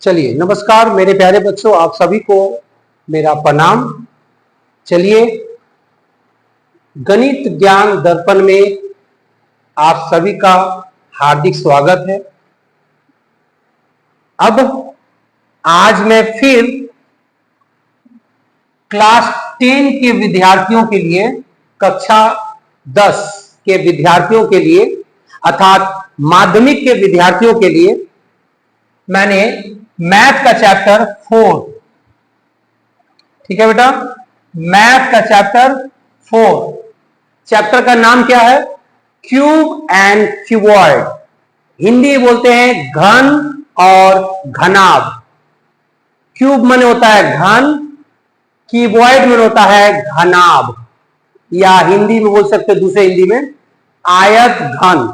चलिए, नमस्कार मेरे प्यारे बच्चों, आप सभी को मेरा प्रणाम। चलिए, गणित ज्ञान दर्पण में आप सभी का हार्दिक स्वागत है। अब आज मैं फिर क्लास 10 के विद्यार्थियों के लिए, कक्षा 10 के विद्यार्थियों के लिए अर्थात माध्यमिक के विद्यार्थियों के लिए मैंने मैथ का चैप्टर 4, ठीक है बेटा, मैथ का चैप्टर 4, चैप्टर का नाम क्या है? Cube and cuboid. हिंदी बोलते हैं घन और घनाभ। क्यूब माने होता है घन, क्यूबॉइड माने होता है घनाभ, या हिंदी में बोल सकते दूसरे हिंदी में आयत घन।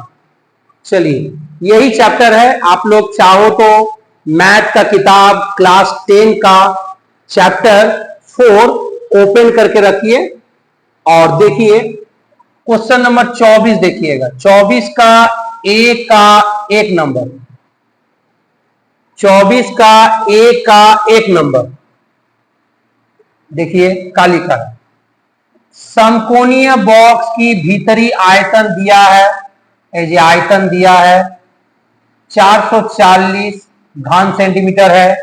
चलिए, यही चैप्टर है। आप लोग चाहो तो मैथ का किताब क्लास 10 का चैप्टर 4 ओपन करके रखिए और देखिए क्वेश्चन नंबर 24 देखिएगा। 24 का एक नंबर, 24 का एक नंबर देखिए, काली का समकोणीय बॉक्स की भीतरी आयतन दिया है, ये आयतन दिया है 440 घन सेंटीमीटर है।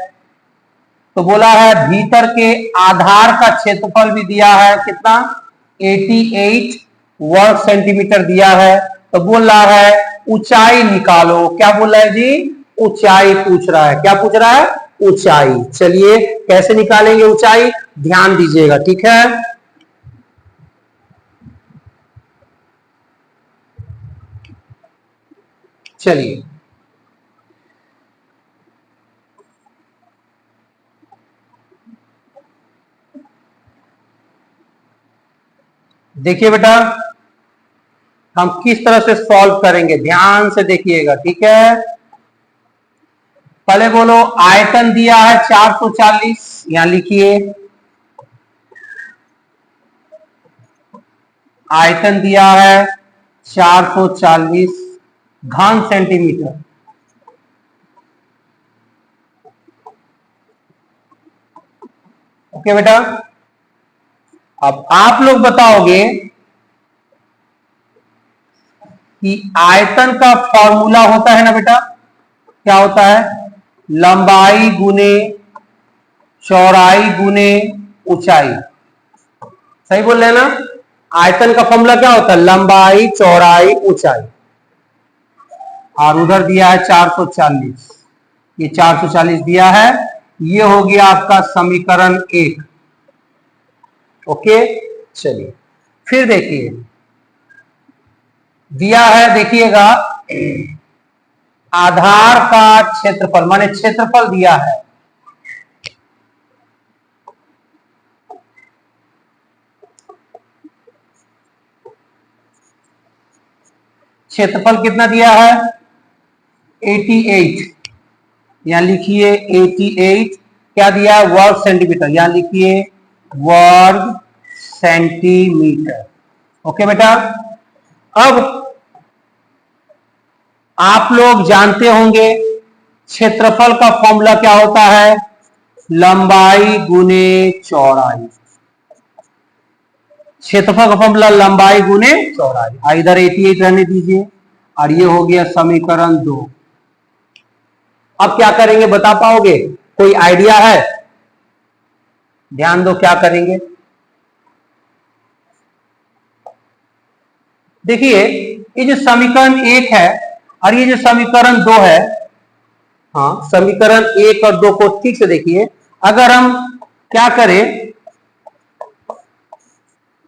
तो बोला है भीतर के आधार का क्षेत्रफल भी दिया है, कितना? 88 वर्ग सेंटीमीटर दिया है। तो बोल रहा है ऊंचाई निकालो। क्या बोल रहा है जी? ऊंचाई पूछ रहा है। क्या पूछ रहा है? ऊंचाई। चलिए, कैसे निकालेंगे ऊंचाई, ध्यान दीजिएगा, ठीक है। चलिए, देखिए बेटा, हम किस तरह से सॉल्व करेंगे, ध्यान से देखिएगा, ठीक है। पहले बोलो, आयतन दिया है 440, यहां लिखिए आयतन दिया है 440 घन सेंटीमीटर। ओके बेटा, अब आप लोग बताओगे कि आयतन का फॉर्मूला होता है ना बेटा, क्या होता है? लंबाई गुने चौड़ाई गुने ऊंचाई। सही बोल रहे हैं ना? आयतन का फॉर्मूला क्या होता है? लंबाई चौड़ाई ऊंचाई। और उधर दिया है 440, ये 440 दिया है। ये हो गया आपका समीकरण 1। ओके, चलिए फिर देखिए, दिया है, देखिएगा आधार का क्षेत्रफल, माने क्षेत्रफल दिया है क्षेत्रफल कितना दिया है? 88, यहां लिखिए 88। क्या दिया है? वर्ग सेंटीमीटर, यहां लिखिए वर्ग सेंटीमीटर। ओके बेटा, अब आप लोग जानते होंगे क्षेत्रफल का फॉर्मूला क्या होता है? लंबाई गुने चौड़ाई। क्षेत्रफल का फॉर्मूला लंबाई गुने चौड़ाई। इधर 88 रहने दीजिए, और ये हो गया समीकरण 2। अब क्या करेंगे, बता पाओगे? कोई आइडिया है? ध्यान दो, क्या करेंगे। देखिए, ये जो समीकरण 1 है और ये जो समीकरण 2 है, हाँ, समीकरण 1 और 2 को ठीक से देखिए। अगर हम क्या करें,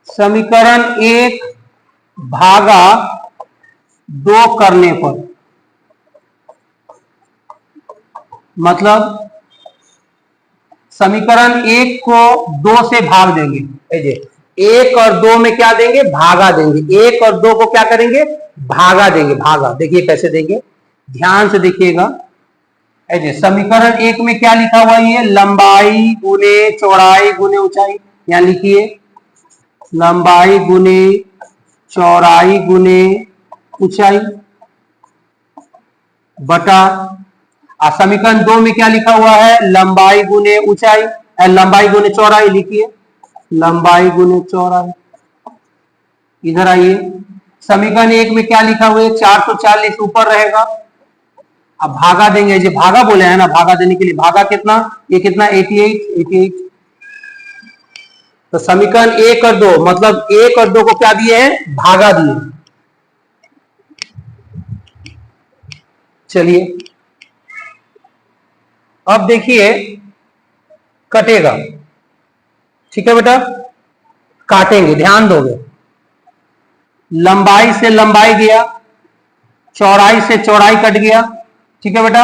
समीकरण 1 भागा 2 करने पर, मतलब समीकरण 1 को 2 से भाग देंगे, 1 और 2 में क्या देंगे? भागा देंगे। 1 और 2 को क्या करेंगे? भागा देंगे, भागा। देखिए कैसे देंगे, ध्यान से देखिएगा। समीकरण 1 में क्या लिखा हुआ है? लंबाई गुने चौड़ाई गुने ऊंचाई। यहां लिखिए लंबाई गुने चौड़ाई गुने ऊंचाई बटा, समीकरण 2 में क्या लिखा हुआ है, लंबाई गुने ऊंचाई, लंबाई गुने चौड़ाई लिखिए, लंबाई गुने चौड़ाई। इधर आइए, समीकरण 1 में क्या लिखा हुआ है, 440 ऊपर रहेगा। अब भागा देंगे, जो भागा बोले हैं ना, भागा देने के लिए भागा कितना, ये कितना 88। तो समीकरण 1 और 2, मतलब 1 और 2 को क्या दिए हैं, भागा दिए। चलिए अब देखिए कटेगा, ठीक है बेटा, काटेंगे, ध्यान दोगे। लंबाई से लंबाई गया, चौड़ाई से चौड़ाई कट गया, ठीक है बेटा,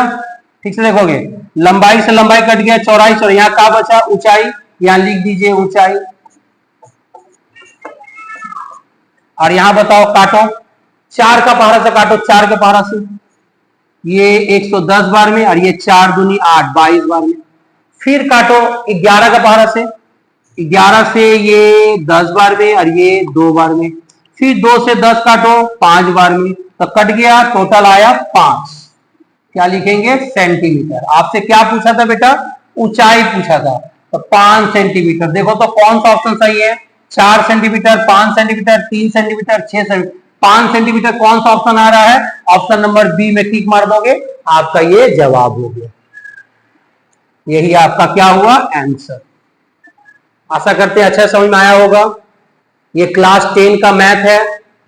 ठीक से देखोगे, लंबाई से लंबाई कट गया, चौड़ाई से, यहां क्या बचा, ऊंचाई, यहां लिख दीजिए ऊंचाई। और यहां बताओ काटो, 4 का पहाड़ा से काटो, 4 के पहाड़ा से, ये 110 बार में, और ये 4 दूनी 8, 22 बार में। फिर काटो 11 का पहाड़ा से, 11 से ये 10 बार में, और ये 2 बार में। फिर 2 से 10 काटो 5 बार में, तो कट गया, टोटल आया 5। क्या लिखेंगे, सेंटीमीटर। आपसे क्या पूछा था बेटा, ऊंचाई पूछा था, तो 5 सेंटीमीटर। देखो तो कौन सा ऑप्शन सही है, 4 centimetre, 5 centimetre, 3 centimetre, 6 centimetre, 5 centimetre, कौन सा ऑप्शन आ रहा है, ऑप्शन नंबर बी में टिक मार दोगे, आपका ये जवाब हो गया। यही आपका क्या हुआ, आंसर। आशा करते हैं अच्छा समझ में आया होगा। ये क्लास 10 का मैथ है,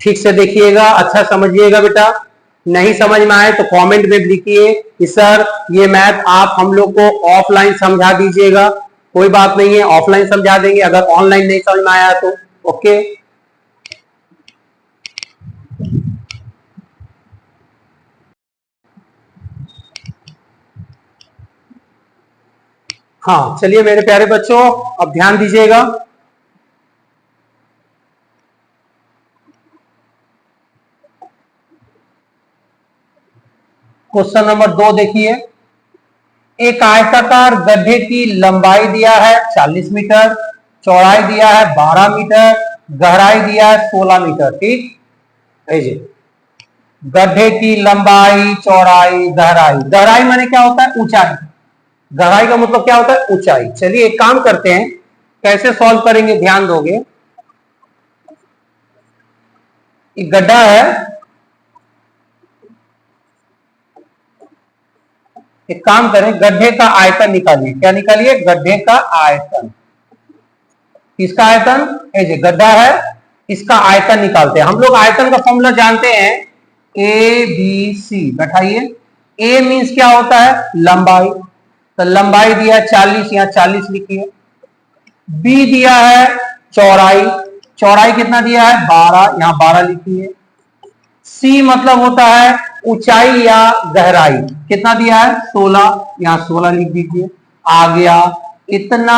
ठीक से देखिएगा, अच्छा समझिएगा बेटा। नहीं समझ में आए तो कमेंट में लिखिए कि सर ये मैथ आप हम लोग को ऑफलाइन समझा दीजिएगा। कोई बात नहीं है, ऑफलाइन समझा देंगे, अगर ऑनलाइन नहीं समझ में आया तो ओके। हाँ चलिए मेरे प्यारे बच्चों, अब ध्यान दीजिएगा। क्वेश्चन नंबर 2 देखिए, एक आयताकार गड्ढे की लंबाई दिया है 40 मीटर, चौड़ाई दिया है 12 मीटर, गहराई दिया है 16 मीटर, ठीक है जी। गड्ढे की लंबाई, चौड़ाई, गहराई, गहराई माने क्या होता है, ऊंचाई, गहराई का मतलब क्या होता है, ऊंचाई। चलिए एक काम करते हैं, कैसे सॉल्व करेंगे, ध्यान दोगे। एक गड्ढा है, एक काम करें, गड्ढे का आयतन निकालिए। क्या निकालिए, गड्ढे का आयतन। किसका आयतन, ये गड्ढा है, इसका आयतन निकालते हैं। हम लोग आयतन का फॉर्मूला जानते हैं, A B C. बैठाइए, A means क्या होता है, लंबाई, तो लंबाई दिया 40, यहां 40 लिखिए। बी दिया है चौड़ाई, चौड़ाई कितना दिया है 12, यहां 12 लिखिए। सी मतलब होता है ऊंचाई या गहराई, कितना दिया है 16, यहां 16 लिख दीजिए। आ गया इतना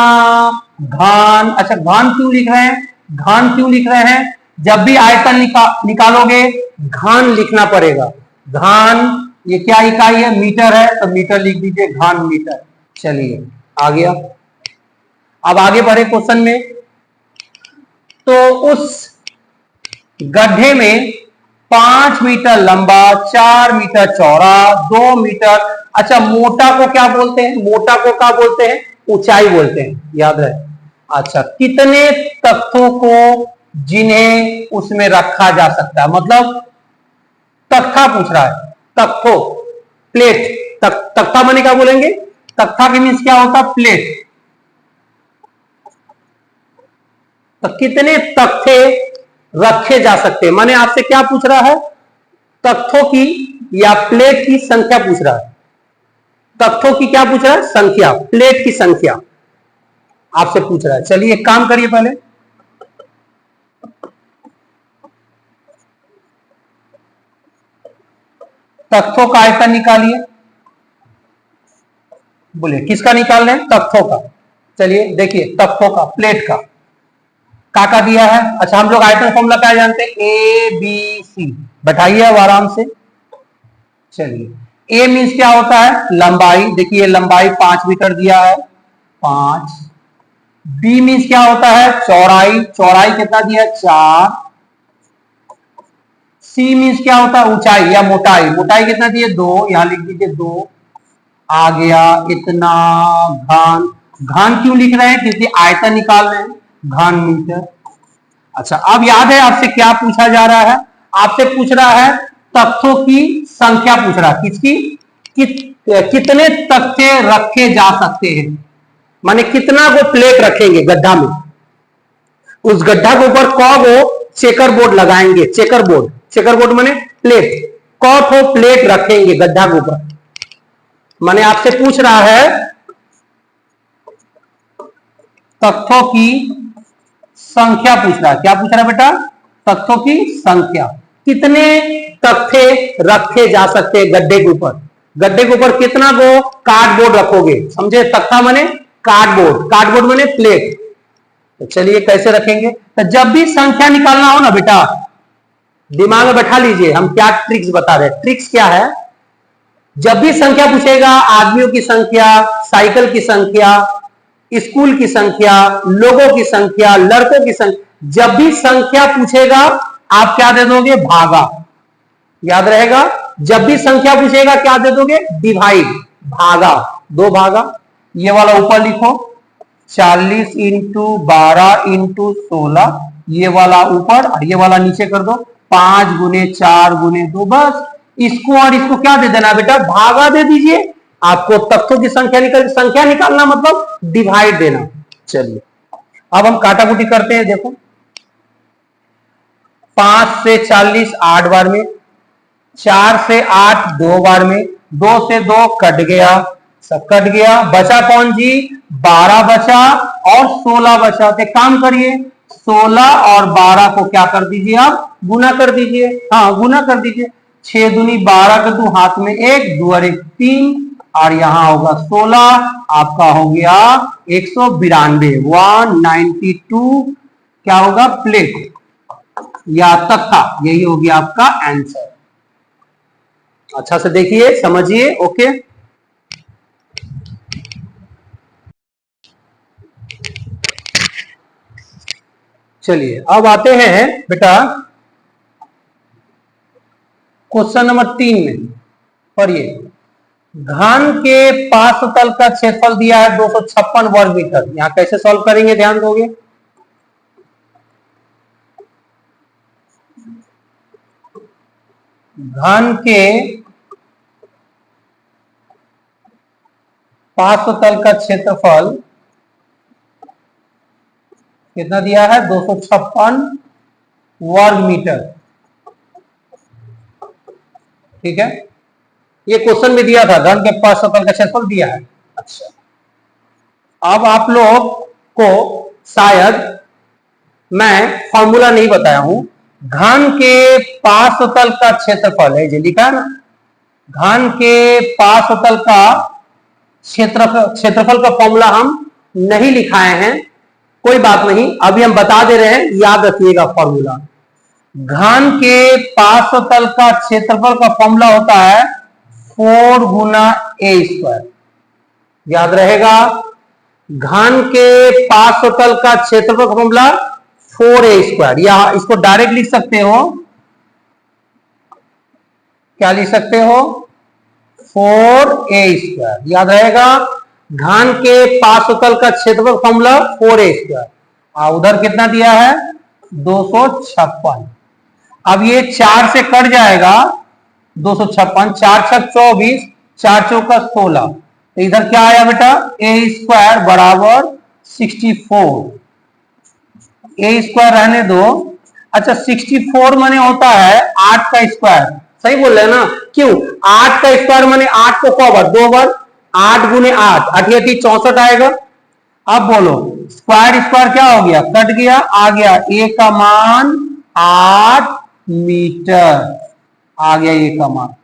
घन। अच्छा घन क्यों लिख रहे हैं, घन क्यों लिख रहे हैं, जब भी आयतन निकालोगे घन लिखना पड़ेगा। घन ये क्या इकाई है, मीटर है, तो मीटर लिख दीजिए, घन मीटर। चलिए आ गया। अब आगे बढ़े क्वेश्चन में, तो उस गड्ढे में 5 मीटर लंबा, 4 मीटर चौड़ा, 2 मीटर, अच्छा मोटा को क्या बोलते हैं, मोटा को क्या बोलते हैं, ऊंचाई बोलते हैं, याद है। अच्छा कितने तख्तों को जिन्हें उसमें रखा जा सकता है, मतलब तख्ता पूछ रहा है, तख्तों, प्लेट, तख्ता माने क्या बोलेंगे, तख्ता के मीन्स क्या होता है, प्लेट। तो कितने तख्ते रखे जा सकते हैं, माने आपसे क्या पूछ रहा है, तख्तों की या प्लेट की संख्या पूछ रहा है। तख्तों की क्या पूछ रहा है, संख्या, प्लेट की संख्या आपसे पूछ रहा है। चलिए एक काम करिए, पहले तख्तों का आयतन निकालिए। बोलिए किसका निकाल रहे हैं, तख्तों का। चलिए देखिए तख्तों का, प्लेट का काका दिया है। अच्छा हम लोग आयतन फॉर्मूला क्या जानते हैं, ए बी सी। बैठाइए अब आराम से। चलिए ए मीन्स क्या होता है, लंबाई, देखिए लंबाई 5 मीटर दिया है, 5। बी मीन्स क्या होता है, चौड़ाई, चौड़ाई कितना दिया है, 4। सी मीन्स क्या होता है, ऊंचाई या मोटाई, मोटाई कितना दिए 2, यहां लिख दीजिए 2। आ गया इतना घन। घन क्यों लिख रहे हैं? क्योंकि आयतन निकाल रहे हैं, घन मीटर। अच्छा, अब याद है आपसे क्या पूछा जा रहा है? आपसे पूछ रहा है तख्तों की संख्या पूछ रहा है। किसकी? कितने तख्ते रखे जा सकते हैं, माने कितना वो प्लेट रखेंगे गड्ढा में, उस गड्ढा के ऊपर कौ वो चेकर बोर्ड लगाएंगे। चेकर बोर्ड, चेकर बोर्ड माने प्लेट, कौ ठो प्लेट रखेंगे गड्ढा के ऊपर। माने आपसे पूछ रहा है तख्तों की संख्या पूछ रहा है। क्या पूछ रहा है बेटा? तख्तों की संख्या, कितने तख्ते रखे जा सकते हैं गड्ढे के ऊपर। गड्ढे के ऊपर कितना वो कार्डबोर्ड रखोगे, समझे? तख्ता माने कार्डबोर्ड, कार्डबोर्ड माने प्लेट। तो चलिए कैसे रखेंगे? तो जब भी संख्या निकालना हो ना बेटा, दिमाग में बैठा लीजिए हम क्या ट्रिक्स बता रहे हैं। ट्रिक्स क्या है? जब भी संख्या पूछेगा, आदमियों की संख्या, साइकिल की संख्या, स्कूल की संख्या, लोगों की संख्या, लड़कों की संख्या, जब भी संख्या पूछेगा आप क्या दे दोगे? भागा। याद रहेगा? जब भी संख्या पूछेगा क्या दे दोगे? डिवाइड, भागा, दो भागा। ये वाला ऊपर लिखो 40 इंटू 12 इंटू 16, ये वाला ऊपर और ये वाला नीचे कर दो 5 गुने 4 गुने 2। बस इसको और इसको क्या दे देना बेटा? भागा दे दीजिए। आपको तख्तों की संख्या निकालना मतलब डिवाइड देना। चलिए अब हम काटाकुटी करते हैं। देखो 5 से 40 8 बार में, 4 से 8 2 बार में, 2 से 2 कट गया, सब कट गया। बचा कौन जी? 12 बचा और 16 बचा। तो काम करिए 16 और 12 को क्या कर दीजिए? आप गुना कर दीजिए। हाँ गुना कर दीजिए। 6 दूनी 12 कर दू, हाथ में 1, 2 और 1 3, और यहां होगा 16, आपका हो गया 192, 192 क्या होगा? प्लेट या तख्ता। यही हो गया आपका आंसर। अच्छा से देखिए, समझिए। ओके, चलिए अब आते हैं बेटा क्वेश्चन नंबर 3 में। पढ़िए, घन के पार्श्वतल का क्षेत्रफल दिया है 256 वर्ग मीटर। यहां कैसे सॉल्व करेंगे ध्यान दोगे। घन के पार्श्वतल का क्षेत्रफल कितना दिया है? 256 वर्ग मीटर। ठीक है, ये क्वेश्चन में दिया था, घन के पार्श्वतल का क्षेत्रफल दिया है। अच्छा, अब आप लोग को शायद मैं फॉर्मूला नहीं बताया हूं। घन के पार्श्वतल का क्षेत्रफल है, जो लिखा है ना, घन के पार्श्वतल का क्षेत्रफल का फॉर्मूला हम नहीं लिखाए हैं। कोई बात नहीं, अभी हम बता दे रहे हैं, याद रखिएगा फॉर्मूला। घन के पार्श्वतल का क्षेत्रफल का फॉर्मूला होता है 4 गुना ए स्क्वायर। याद रहेगा, घन के पार्श्वतल का क्षेत्रफल का फॉर्मूला 4a स्क्वायर, या इसको डायरेक्ट लिख सकते हो। क्या लिख सकते हो? 4a square. याद रहेगा, घन के पार्श्वतल का क्षेत्रफल फॉर्मूला 4a स्क्वायर। उधर कितना दिया है? 256। अब ये 4 से कट जाएगा 256, 4 छक 24, 4 चौका 16। तो इधर क्या आया बेटा? ए स्क्वायर बराबर 64। ए स्क्वायर रहने दो। अच्छा, 64 माने होता है 8 का स्क्वायर। सही बोल रहे हैं ना? क्यों? 8 का स्क्वायर माने 8 को कौ बार? 2 बार। 8 गुने 8, 8 64 आएगा। अब बोलो, स्क्वायर स्क्वायर क्या हो गया? कट गया, आ गया ए का मान 8 मीटर। आ गया ए का मान।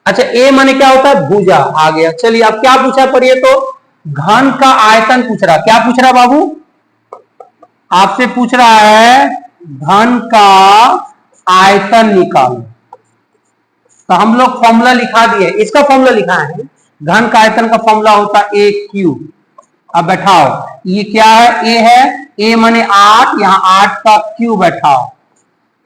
अच्छा, ए माने क्या होता है? भुजा। आ गया। चलिए अब क्या पूछा पढ़िए तो, घन का आयतन पूछ रहा। क्या पूछ रहा बाबू? आपसे पूछ रहा है घन का आयतन निकालो। तो हम लोग फॉर्मूला लिखा दिए, इसका फॉर्मूला लिखा है। घन का आयतन का फॉर्मूला होता है ए क्यूब। अब बैठाओ, ये क्या है? ए है, ए माने 8, यहां 8 का क्यूब बैठाओ।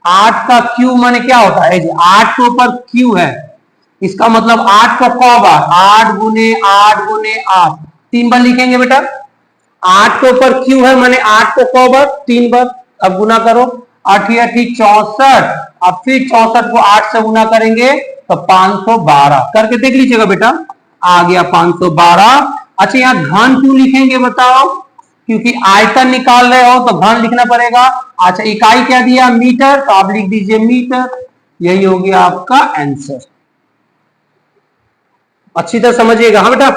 8 का क्यूब माने क्या होता है? 8 के ऊपर क्यू है, इसका मतलब 8 को क बार, 8 गुने 8 गुने 8, 3 बार लिखेंगे बेटा। 8 के ऊपर क्यू है, माने 8 को क बार, 3 बार। अब गुना करो, 8 64, अब फिर 64 को 8 से गुना करेंगे तो 512 करके देख लीजिएगा बेटा, आ गया 512। अच्छा यहाँ घन क्यों लिखेंगे बताओ? क्योंकि आयतन निकाल रहे हो तो घन लिखना पड़ेगा। अच्छा इकाई क्या दिया? मीटर, तो आप लिख दीजिए मीटर। यही हो गया आपका आंसर। अच्छी तरह समझिएगा हाँ बेटा।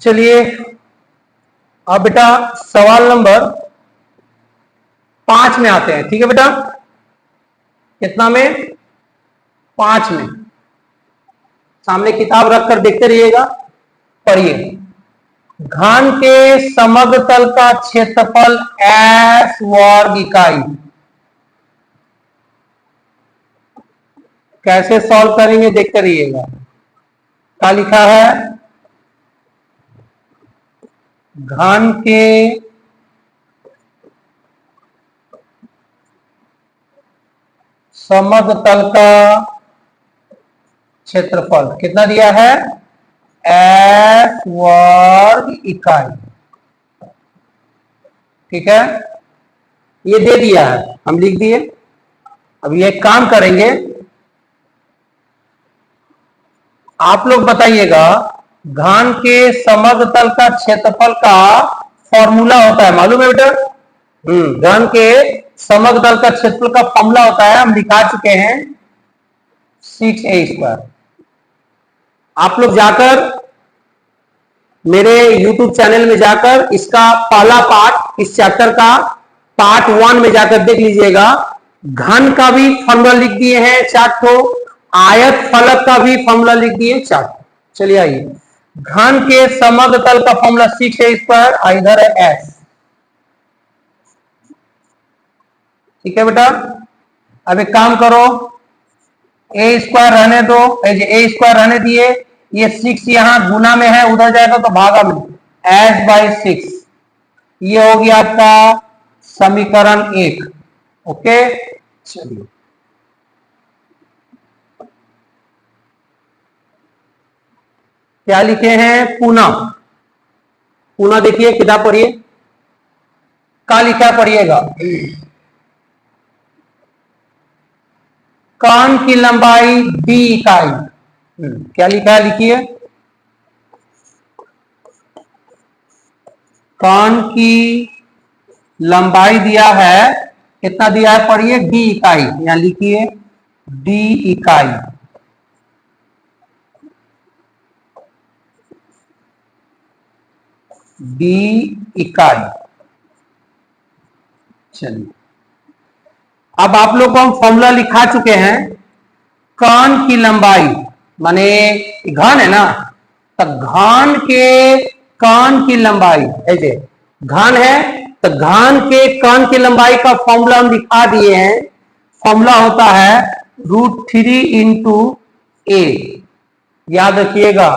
चलिए अब बेटा सवाल नंबर 5 में आते हैं। ठीक है बेटा, कितना में? 5 में। सामने किताब रखकर देखते रहिएगा, पढ़िए। घन के समग्र तल का क्षेत्रफल S वर्ग इकाई। कैसे सॉल्व करेंगे देखते रहिएगा। क्या लिखा है? घन के समग्र तल का क्षेत्रफल कितना दिया है? S वर्ग इकाई। ठीक है, ये दे दिया है, हम लिख दिए। अब ये काम करेंगे, आप लोग बताइएगा। घन के समग्र तल का क्षेत्रफल का फॉर्मूला होता है, मालूम है बेटा? घन के समग्र तल का क्षेत्रफल का फॉर्मूला होता है, हम लिखा चुके हैं, 6a²। आप लोग जाकर मेरे YouTube चैनल में जाकर इसका पहला पार्ट, इस चैप्टर का पार्ट 1 में जाकर देख लीजिएगा। घन का भी फॉर्मूला लिख दिए हैं 4 ठो, आयत फलक का भी फॉर्मूला लिख दिए 4 ठो। चलिए आइए, घन के समग्र तल का फॉर्मूला 6a², इधर है s। ठीक है बेटा, अब एक काम करो, a² रहने दो, a² रहने दिए। ये 6 यहां गुना में है, उधर जाएगा तो भागा में, s/6। ये हो गया आपका समीकरण 1। ओके, चलिए क्या लिखे हैं? पुनः पुनः देखिए, किताब पढ़िए, क्या लिखा पढ़िएगा। कान की लंबाई d इकाई। क्या लिखा है? लिखिए, कान की लंबाई दिया है, कितना दिया है पढ़िए? d इकाई। यहां लिखिए d इकाई। d इकाई। चलिए अब आप लोग को हम फॉर्मूला लिखा चुके हैं। कान की लंबाई माने घन है ना, तो घन के कान की लंबाई, ऐसे घन है तो घन के कान की लंबाई का फॉर्मूला हम लिखा दिए हैं। फॉर्मूला होता है √3 × a। याद रखिएगा,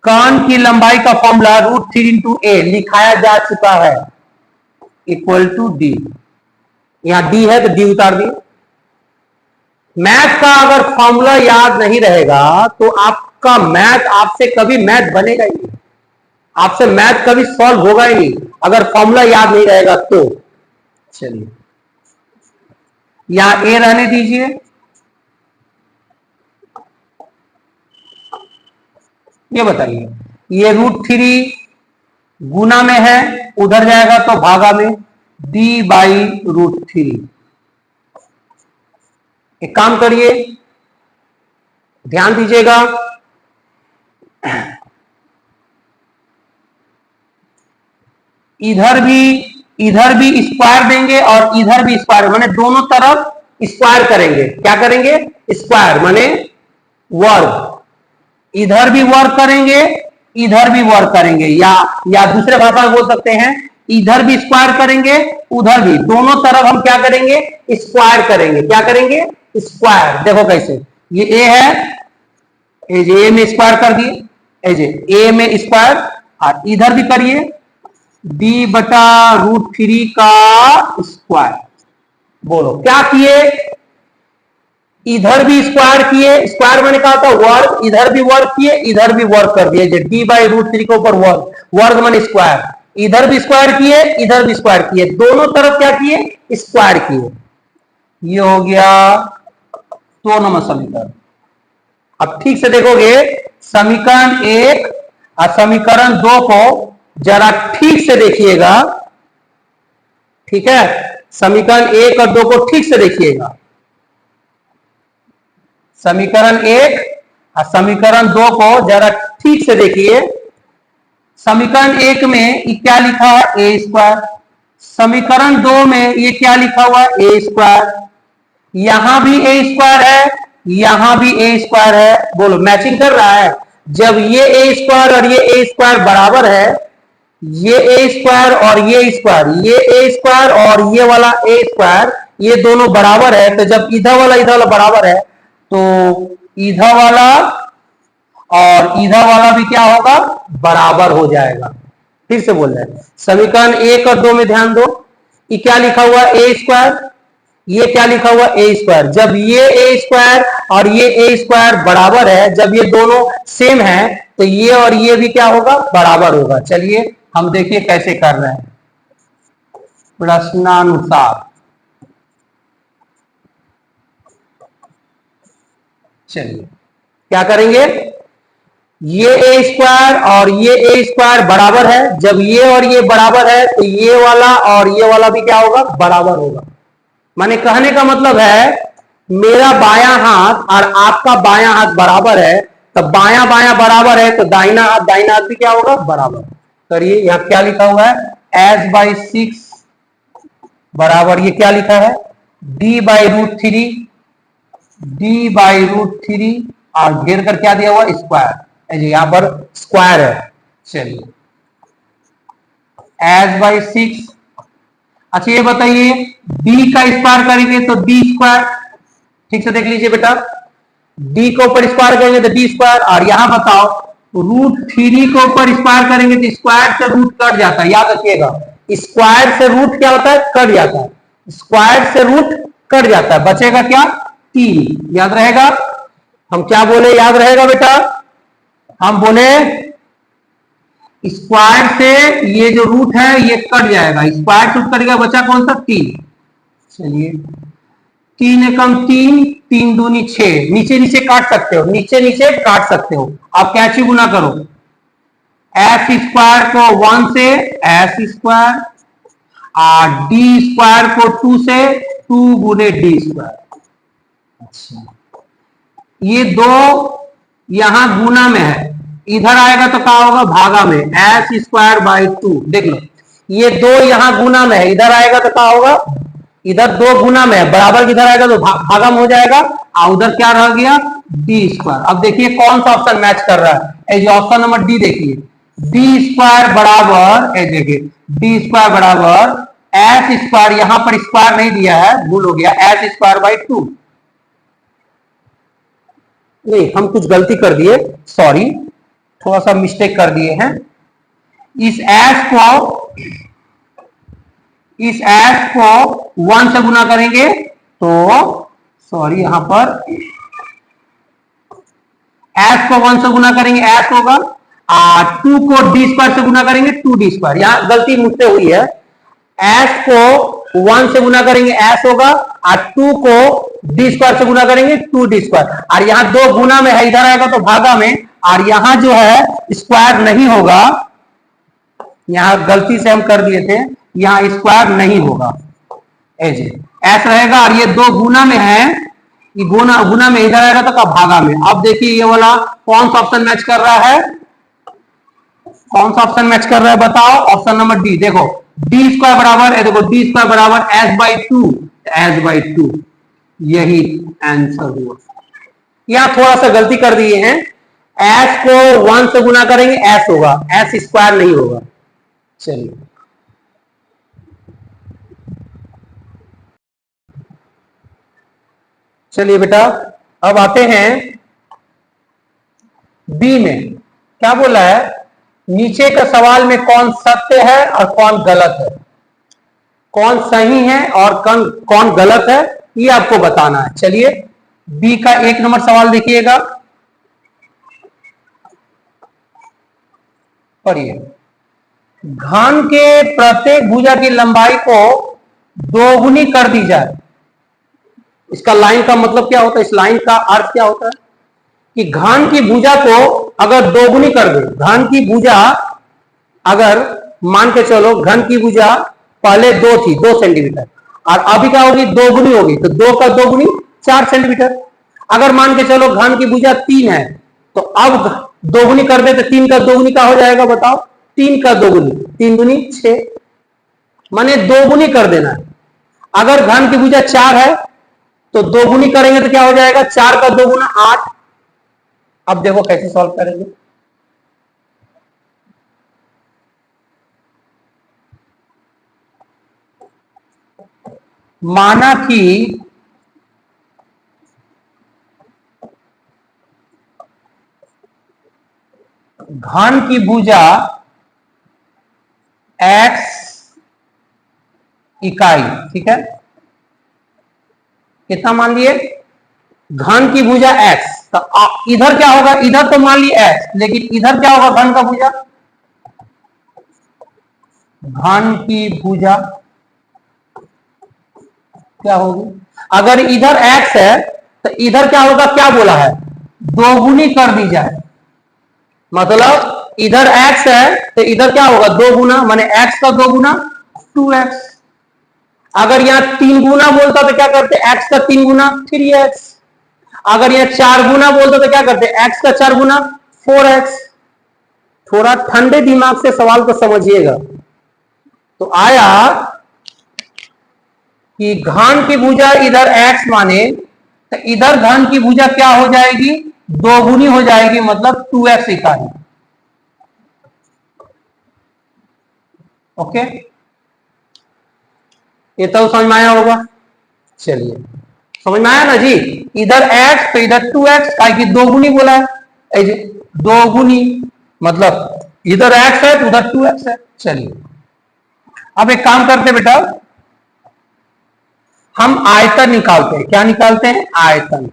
कान की लंबाई का फॉर्मूला √3 × a लिखाया जा चुका है, =d। यहां d है तो d उतार दिए। मैथ का अगर फॉर्मूला याद नहीं रहेगा तो आपका मैथ, आपसे कभी मैथ बनेगा ही नहीं, आपसे मैथ कभी सॉल्व होगा ही नहीं, अगर फॉर्मूला याद नहीं रहेगा तो। चलिए यहां ए रहने दीजिए, ये बताइए, ये √3 गुना में है, उधर जाएगा तो भागा में, d/√3। एक काम करिए, ध्यान दीजिएगा, इधर भी स्क्वायर देंगे और इधर भी स्क्वायर, माने दोनों तरफ स्क्वायर करेंगे। क्या करेंगे? स्क्वायर माने वर्ग। इधर भी वर्ग करेंगे, इधर भी वर्ग करेंगे, या दूसरे भाषा में बोल सकते हैं, इधर भी स्क्वायर करेंगे, उधर भी, दोनों तरफ हम क्या करेंगे? स्क्वायर करेंगे। क्या करेंगे? स्क्वायर। देखो कैसे, ये ए है, ए में स्क्वायर कर दिए, ए में स्क्वायर, और इधर भी करिए d/√3 का स्क्वायर। बोलो क्या किए, इधर भी स्क्वायर किए, स्क्वायर मैंने कहा था वर्ग, इधर भी वर्ग किए, इधर भी वर्ग कर दिए, d/√3 के ऊपर वर्ग, वर्ग माने स्क्वायर, इधर भी स्क्वायर किए, इधर भी स्क्वायर किए, दोनों तरफ क्या किए, स्क्वायर किए। ये हो गया 2 नंबर समीकरण। अब ठीक से देखोगे समीकरण 1 और समीकरण 2 को जरा ठीक से देखिएगा, ठीक है, समीकरण 1 और 2 को ठीक से देखिएगा। समीकरण 1 और समीकरण 2 को जरा ठीक से देखिए। समीकरण 1 में ये क्या लिखा है, ए स्क्वायर। समीकरण 2 में ये क्या लिखा हुआ है, ए स्क्वायर। यहां भी ए स्क्वायर है, यहां भी ए स्क्वायर है। बोलो मैचिंग कर रहा है। जब ये ए स्क्वायर और ये ए स्क्वायर बराबर है, ये ए स्क्वायर और ये स्क्वायर, ये ए स्क्वायर और ये वाला ए स्क्वायर, ये दोनों बराबर है, तो जब इधर वाला बराबर है तो इधर वाला और इधर वाला भी क्या होगा, बराबर हो जाएगा। फिर से बोल रहे हैं, समीकरण 1 और 2 में ध्यान दो, ये क्या लिखा हुआ ए स्क्वायर, ये क्या लिखा हुआ ए स्क्वायर। जब ये ए स्क्वायर और ये ए स्क्वायर बराबर है, जब ये दोनों सेम है, तो ये और ये भी क्या होगा, बराबर होगा। चलिए हम देखिए कैसे कर रहे हैं प्रश्नानुसार। चलिए क्या करेंगे, ये ए स्क्वायर और ये ए स्क्वायर बराबर है, जब ये और ये बराबर है तो ये वाला और ये वाला भी क्या होगा, बराबर होगा। माने कहने का मतलब है मेरा बायां हाथ और आपका बायां हाथ बराबर है, तो बायां बायां बराबर है तो दाहिना हाथ भी क्या होगा, बराबर। करिए, यहां क्या लिखा हुआ है, s/6 बराबर, ये क्या लिखा है, d/√3, d/√3 और घेर कर क्या दिया हुआ, स्क्वायर। यहां पर स्क्वायर है। चलिए s/6। अच्छा ये बताइए d का स्क्वायर करेंगे तो d स्क्वायर, ठीक से देख लीजिए बेटा, d को ऊपर स्क्वायर करेंगे तो d स्क्वायर, और यहां बताओ √3 को ऊपर स्क्वायर करेंगे तो स्क्वायर से रूट कट जाता है। याद रखिएगा, स्क्वायर से रूट क्या होता है, कट जाता है। स्क्वायर से रूट कट जाता है, बचेगा क्या, 3। याद रहेगा, हम क्या बोले, याद रहेगा बेटा, हम बोले स्क्वायर से ये जो रूट है ये कट जाएगा, स्क्वायर से कटेगा, बचा कौन सा, 3। चलिए 3 एकम 3, 3 दूनी 6, नीचे नीचे काट सकते हो, नीचे नीचे काट सकते हो। आप कैची गुना करो, एस स्क्वायर को 1 से एस स्क्वायर, और डी स्क्वायर को 2 से 2 गुने डी स्क्वायर। अच्छा ये दो यहां गुना में है, इधर आएगा तो क्या होगा, भागा में, s²/2। देख लो ये दो यहां गुना में है, इधर आएगा तो क्या होगा, इधर 2 गुना में है, बराबर किधर आएगा तो भागा में हो जाएगा, और उधर क्या रह गया, d²। अब देखिए कौन सा ऑप्शन मैच कर रहा है, जो ऑप्शन नंबर डी देखिए, d² बराबर, देखिए d² बराबर s², यहां पर स्क्वायर नहीं दिया है, भूल हो गया, s²/2। नहीं हम कुछ गलती कर दिए, सॉरी, थोड़ा सा मिस्टेक कर दिए हैं। इस s को 1 से गुना करेंगे तो, सॉरी यहां पर s को 1 से गुना करेंगे s होगा, और 2 को d² से गुना करेंगे 2d²। यहां गलती मुझसे हुई है, s को 1 से गुना करेंगे s होगा, और 2 को d² से गुना करेंगे 2d², और यहां 2 गुना में है, इधर आएगा तो भागा में, और यहां जो है स्क्वायर नहीं होगा, यहां गलती से हम कर दिए थे, यहां स्क्वायर नहीं होगा, ऐसा रहेगा, और ये 2 गुना में है, ये गुना में इधर आएगा तो का भागा में। अब देखिए ये वाला कौन सा ऑप्शन मैच कर रहा है, कौन सा ऑप्शन मैच कर रहा है बताओ, ऑप्शन नंबर डी। देखो d² बराबर है, देखो d² बराबर s/2, s/2, यही आंसर हुआ। यहां थोड़ा सा गलती कर दिए हैं, s को 1 से गुना करेंगे s होगा, s² नहीं होगा। चलिए चलिए बेटा, अब आते हैं बी में, क्या बोला है, नीचे का सवाल में कौन सत्य है और कौन गलत है, कौन सही है और कौन गलत है, ये आपको बताना है। चलिए बी का 1 नंबर सवाल देखिएगा, पढ़िए। घन के प्रत्येक भुजा की लंबाई को दोगुनी कर दी जाए। इसका लाइन का मतलब क्या होता है, इस लाइन का अर्थ क्या होता है कि घन की भुजा को अगर दोगुनी कर दे, घन की भुजा अगर मान के चलो घन की भुजा पहले 2 थी 2 सेंटीमीटर और अभी क्या होगी, दोगुनी होगी, तो 2 का दोगुनी 4 सेंटीमीटर। अगर मान के चलो घन की भुजा 3 है तो अब दोगुनी कर दे तो 3 का दोगुनी क्या हो जाएगा बताओ, 3 का दोगुनी 3 दूनी 6, माने दोगुनी कर देना है। अगर घन की भुजा 4 है तो दोगुनी करेंगे तो क्या हो जाएगा, 4 का दोगुना 8। अब देखो कैसे सॉल्व करेंगे। माना कि घन की भुजा x इकाई, ठीक है, कितना मान लिए, घन की भुजा x, तो इधर क्या होगा, इधर तो मान ली x, लेकिन इधर क्या होगा घन का भुजा, घन की भुजा क्या होगी, अगर इधर x है तो इधर क्या होगा, क्या बोला है, दोगुनी कर दी जाए, मतलब इधर x है तो इधर क्या होगा 2 गुना, माने x का 2 गुना 2x। अगर यहां 3 गुना बोलता तो क्या करते, x का 3 गुना 3x। अगर यहां 4 गुना बोलता तो क्या करते, x का 4 गुना 4x। थोड़ा ठंडे दिमाग से सवाल को समझिएगा। तो आया कि घन की भुजा इधर x माने तो इधर घन की भुजा क्या हो जाएगी, दोगुनी हो जाएगी, मतलब 2x इकाई। ओके, ये तो समझ में आया होगा। चलिए समझ में आया ना जी, इधर x तो इधर 2x, का कि दोगुनी बोला है, दोगुनी मतलब इधर x है तो उधर 2x है। चलिए अब एक काम करते बेटा, हम आयतन निकालते हैं। क्या निकालते हैं, आयतन।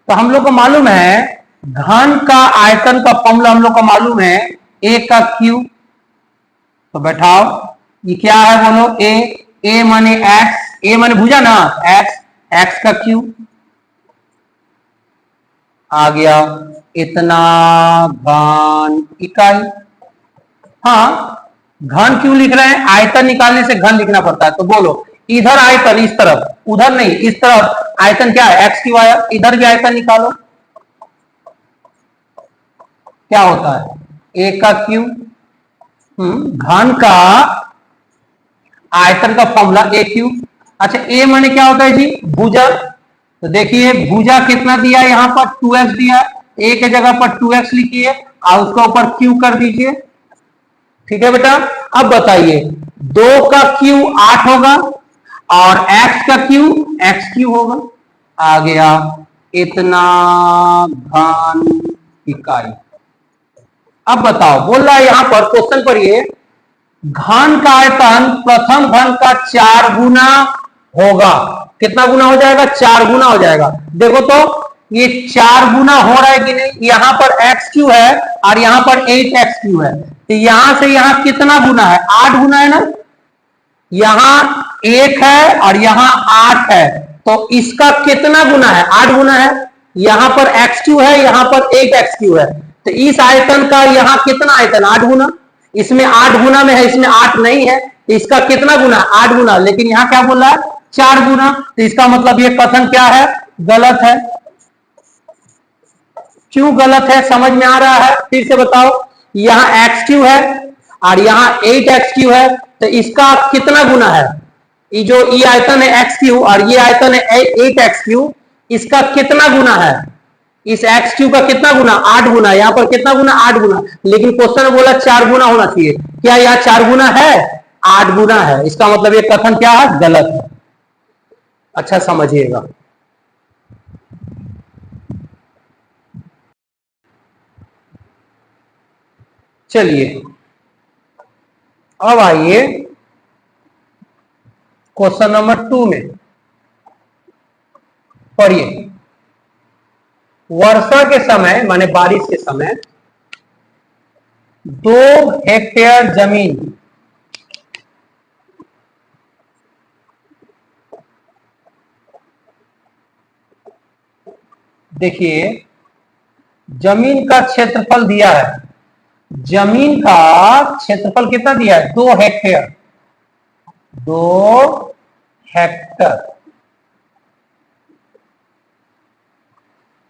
तो हम लोग को मालूम है घन का आयतन का फॉर्मूला हम लोग को मालूम है, a का क्यू। तो बैठाओ, ये क्या है बोलो, a माने x, a माने भुजा ना, x का क्यू आ गया, इतना घन इकाई। हाँ, घन क्यों लिख रहे हैं, आयतन निकालने से घन लिखना पड़ता है। तो बोलो इधर आयतन इस तरफ, उधर नहीं इस तरफ आयतन क्या है, x क्यू आया, इधर भी आयतन निकालो, क्या होता है, a का क्यू, घन का आयतन का फॉर्मूला ए क्यू। अच्छा a माने क्या होता है जी, भुजा। तो देखिए भुजा कितना दिया, यहां पर 2x दिया, a के जगह पर 2x लिखिए और उसका ऊपर q कर दीजिए। ठीक है बेटा, अब बताइए 2 का q 8 होगा और x का q x क्यू होगा। आ गया इतना घन इकाई। अब बताओ, बोल रहा है यहां पर क्वेश्चन पर, ये घन का आयतन प्रथम घन का 4 गुना होगा। कितना गुना हो जाएगा, 4 गुना हो जाएगा। देखो तो ये 4 गुना हो रहा है कि नहीं, यहां पर एक्स क्यू है और यहां पर 8x क्यू है, तो यहां से यहां कितना गुना है, 8 गुना है ना, यहां 1 है और यहां 8 है, तो इसका कितना गुना है, 8 गुना है। यहां पर एक्स क्यू है, यहां पर 8x क्यू है, तो इस आयतन का यहां कितना आयतन, 8 गुना। इसमें 8 गुना में है, इसमें 8 नहीं है, तो इसका कितना गुना, 8 गुना, लेकिन यहां क्या बोल रहा है, 4 गुना। तो इसका मतलब ये कथन क्या है, गलत है। क्यों गलत है, समझ में आ रहा है, फिर से बताओ। यहां एक्स क्यू है और यहां 8x क्यू है, तो इसका कितना गुना है, ये जो ये आयतन है एक्स क्यू और ये आयतन है 8x क्यू, इसका कितना गुना है, इस एक्स क्यू का कितना गुना, 8 गुना। यहां पर कितना गुना, 8 गुना, लेकिन क्वेश्चन में बोला 4 गुना होना चाहिए। क्या यहां 4 गुना है, 8 गुना है। इसका मतलब ये कथन क्या है, गलत है। अच्छा समझिएगा। चलिए अब आइए क्वेश्चन नंबर 2 में पढ़िए। वर्षा के समय माने बारिश के समय 2 हेक्टेयर जमीन देखिए जमीन का क्षेत्रफल दिया है। जमीन का क्षेत्रफल कितना दिया है? 2 हेक्टेयर। 2 हेक्टर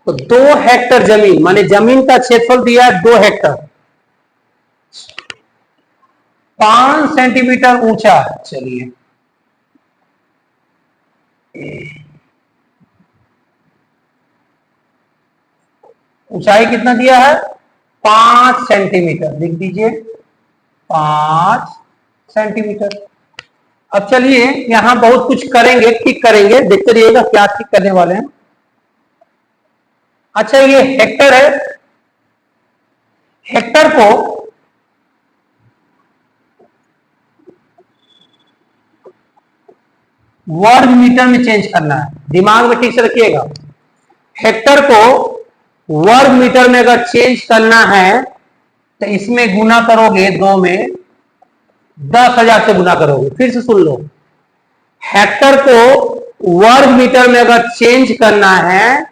तो 2 हेक्टर जमीन माने जमीन का क्षेत्रफल दिया है 2 हेक्टर, 5 सेंटीमीटर ऊंचा। चलिए ऊंचाई कितना दिया है? 5 सेंटीमीटर। लिख दीजिए 5 सेंटीमीटर। अब चलिए यहां बहुत कुछ करेंगे, ठीक करेंगे, देखते रहिएगा क्या ठीक करने वाले हैं। अच्छा ये हेक्टर है, हेक्टर को वर्ग मीटर में चेंज करना है। दिमाग में ठीक से रखिएगा, हेक्टर को वर्ग मीटर में अगर चेंज करना है तो इसमें गुना करोगे 2 में, 10,000 से गुना करोगे। फिर से सुन लो, हेक्टर को वर्ग मीटर में अगर चेंज करना है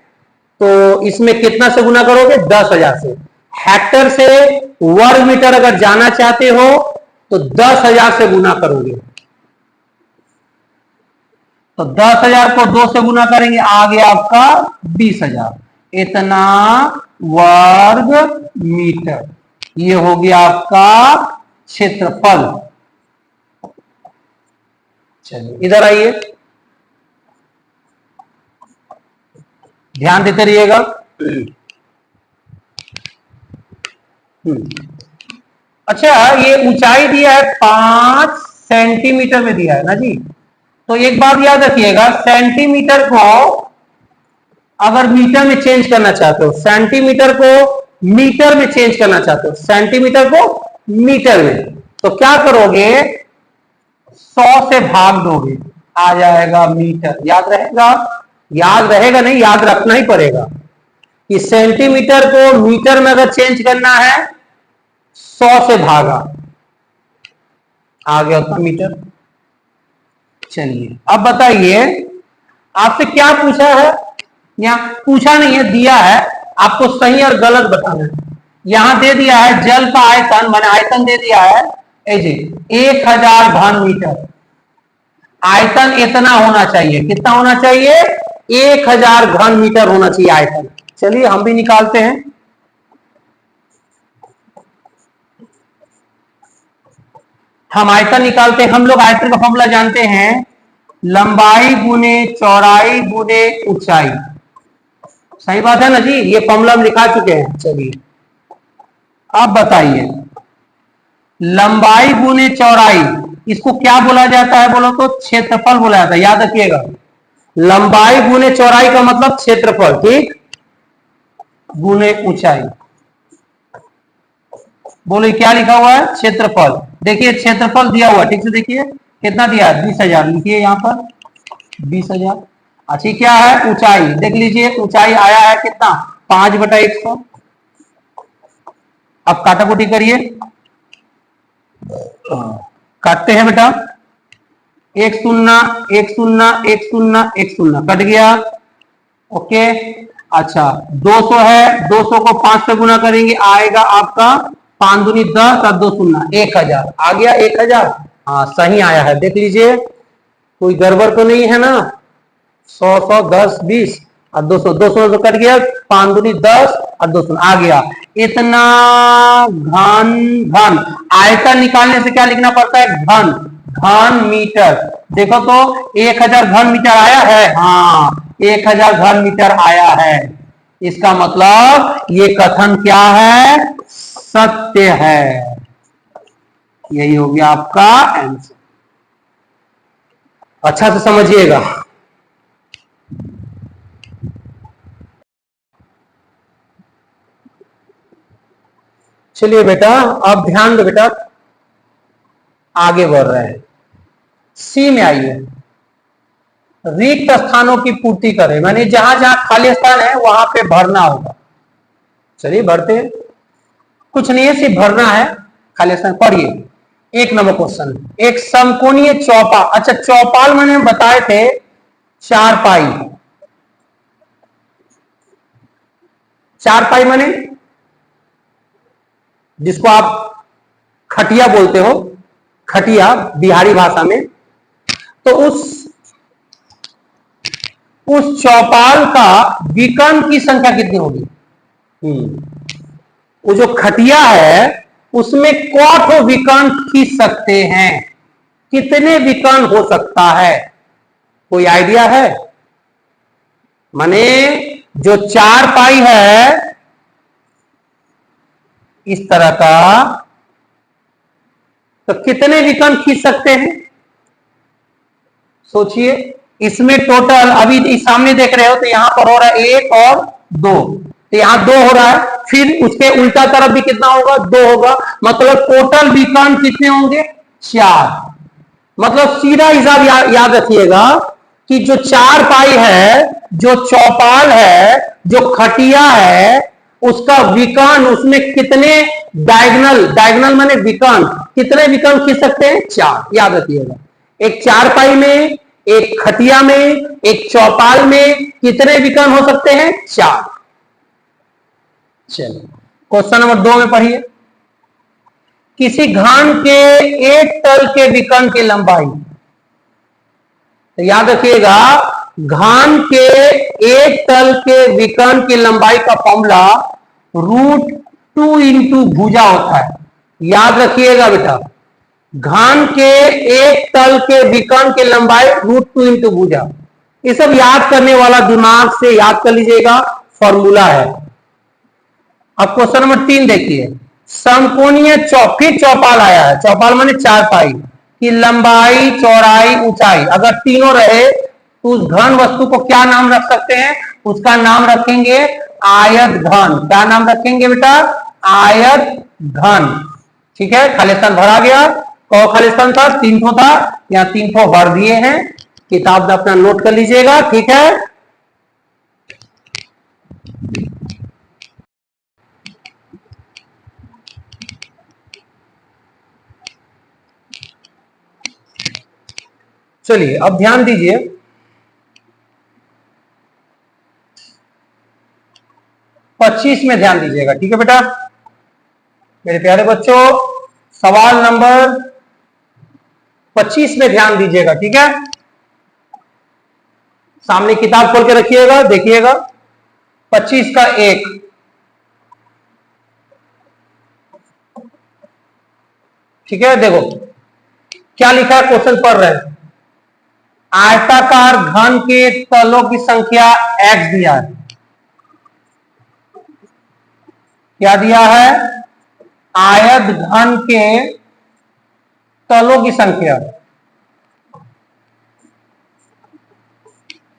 तो इसमें कितना से गुना करोगे? 10,000 से। हेक्टर से वर्ग मीटर अगर जाना चाहते हो तो 10,000 से गुना करोगे। तो 10,000 को 2 से गुना करेंगे, आ गया आपका 20,000। इतना वर्ग मीटर, ये हो गया आपका क्षेत्रफल। चलिए इधर आइए, ध्यान देते रहिएगा। अच्छा ये ऊंचाई दिया है 5 सेंटीमीटर में दिया है ना जी। तो एक बात याद रखिएगा, सेंटीमीटर को अगर मीटर में चेंज करना चाहते हो, सेंटीमीटर को मीटर में चेंज करना चाहते हो, सेंटीमीटर को मीटर में, तो क्या करोगे? 100 से भाग दोगे, आ जाएगा मीटर। याद रहेगा? याद रहेगा नहीं, याद रखना ही पड़ेगा कि सेंटीमीटर को मीटर में अगर चेंज करना है 100 से भागा, आ गया उतना मीटर। चलिए अब बताइए, आपसे क्या पूछा है? यहाँ पूछा नहीं है, दिया है, आपको सही और गलत बताना है। यहां दे दिया है जल का आयतन, मैंने आयतन दे दिया है 1000 घन मीटर। आयतन इतना होना चाहिए, कितना होना चाहिए? 1000 घन मीटर होना चाहिए आयतन। चलिए हम भी निकालते हैं। हम आयतन निकालते हैं। हम लोग आयतन का फॉर्मूला जानते हैं, लंबाई गुने चौड़ाई गुने ऊंचाई। सही बात है ना जी, ये फॉर्मूला हम लिखा चुके हैं। चलिए अब बताइए, लंबाई गुने चौड़ाई, इसको क्या बोला जाता है? बोलो तो क्षेत्रफल बोला जाता है। याद रखिएगा, लंबाई गुने चौड़ाई का मतलब क्षेत्रफल, ठीक, गुने ऊंचाई। बोलो क्या लिखा हुआ है? क्षेत्रफल। देखिए क्षेत्रफल दिया हुआ, ठीक से देखिए कितना दिया है? 20,000। लिखिए यहां पर 20,000। अच्छी क्या है? ऊंचाई। देख लीजिए ऊंचाई आया है कितना? 5/100। अब काटाकुटी करिए, काटते हैं बेटा। 1 0 1 0 1 0 1 0 कट गया। ओके अच्छा 200 है, 200 को 5 से गुना करेंगे, आएगा आपका 5 दूनी 10 और 2 0 1000। आ गया 1000। हाँ सही आया है, देख लीजिए कोई गड़बड़ तो नहीं है ना। 100 100 10 20 और 200, 200 तो कट गया, 5 दूनी 10 और 200 आ गया। इतना घन, घन आयतन निकालने से क्या लिखना पड़ता है? घन, घन मीटर। देखो तो 1000 घन मीटर आया है। हाँ 1000 घन मीटर आया है। इसका मतलब ये कथन क्या है? सत्य है। यही हो गया आपका आंसर। अच्छा से समझिएगा। चलिए बेटा, अब ध्यान दो बेटा, आगे बढ़ रहे हैं। सी में आइए, रिक्त स्थानों की पूर्ति करें, माने जहां जहां खाली स्थान है वहां पे भरना होगा। चलिए भरते हैं, कुछ नहीं है, सिर्फ भरना है खाली स्थान। पढ़िए, एक नंबर क्वेश्चन, एक समकोणीय चौपाल। अच्छा, चौपाल मैंने बताए थे चारपाई। चारपाई माने जिसको आप खटिया बोलते हो, खटिया बिहारी भाषा में। तो उस चौपाल का विकर्ण की संख्या कितनी होगी? वो जो खटिया है उसमें कौन विकर्ण खींच सकते हैं? कितने विकर्ण हो सकता है? कोई आइडिया है? माने जो चारपाई है इस तरह का, तो कितने विकर्ण खींच सकते हैं? सोचिए। इसमें टोटल अभी इस सामने देख रहे हो तो यहां पर हो रहा है 1 और 2, तो यहां 2 हो रहा है, फिर उसके उल्टा तरफ भी कितना होगा? 2 होगा। मतलब टोटल विकर्ण कितने होंगे? 4। मतलब सीधा हिसाब याद रखिएगा कि जो चारपाई है, जो चौपाल है, जो खटिया है, उसका विकर्ण, उसमें कितने डायगोनल, डायगोनल माने विकर्ण, कितने विकर्ण खींच सकते हैं? 4। याद रखिएगा, एक चारपाई में, एक खटिया में, एक चौपाल में कितने विकर्ण हो सकते हैं? 4। चलो क्वेश्चन नंबर 2 में पढ़िए, किसी घन के एक तल के विकर्ण की लंबाई। तो याद रखिएगा, घन के एक तल के विकर्ण की लंबाई का फॉर्मूला √2 इंटू भुजा होता है। याद रखिएगा बेटा, घन के एक तल के विकर्ण की लंबाई √2 इंटू भुजा। ये सब याद करने वाला दिमाग से याद कर लीजिएगा, फॉर्मूला है। अब क्वेश्चन नंबर 3 देखिए, समकोणीय फिर चौपाल आया है, चौपाल माने चारपाई की लंबाई, चौड़ाई, ऊंचाई अगर तीनों रहे तो उस घन वस्तु को क्या नाम रख सकते हैं? उसका नाम रखेंगे आयत घन। क्या नाम रखेंगे बेटा? आयत घन। ठीक है, खाली स्थान भरा गया। कौ खाली स्थान था? 3 ठो था, यहाँ 3 ठो भर दिए हैं। किताब में अपना नोट कर लीजिएगा, ठीक है। चलिए अब ध्यान दीजिए, 25 में ध्यान दीजिएगा, ठीक है बेटा मेरे प्यारे बच्चों। सवाल नंबर 25 में ध्यान दीजिएगा, ठीक है। सामने किताब खोल के रखिएगा, देखिएगा 25 का 1। ठीक है, देखो क्या लिखा है, क्वेश्चन पढ़ रहे हैं। आयताकार घन के तलों की संख्या x दिया है। क्या दिया है? आयत घन के तलों की संख्या,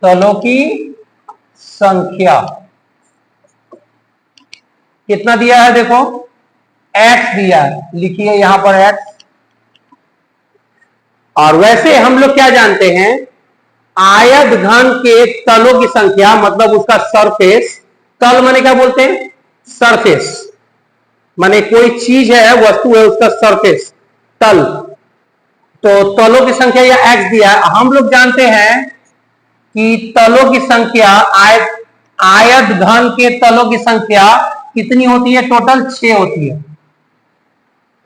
तलों की संख्या कितना दिया है? देखो x दिया है, लिखिए यहां पर x। और वैसे हम लोग क्या जानते हैं, आयत घन के तलों की संख्या मतलब उसका सरफेस। तल माने क्या बोलते हैं? सरफेस माने कोई चीज है, वस्तु है, उसका सरफेस तल। तो तलों की संख्या या x दिया है। हम लोग जानते हैं कि तलों की संख्या, आयत घन के तलों की संख्या कितनी होती है? टोटल 6 होती है।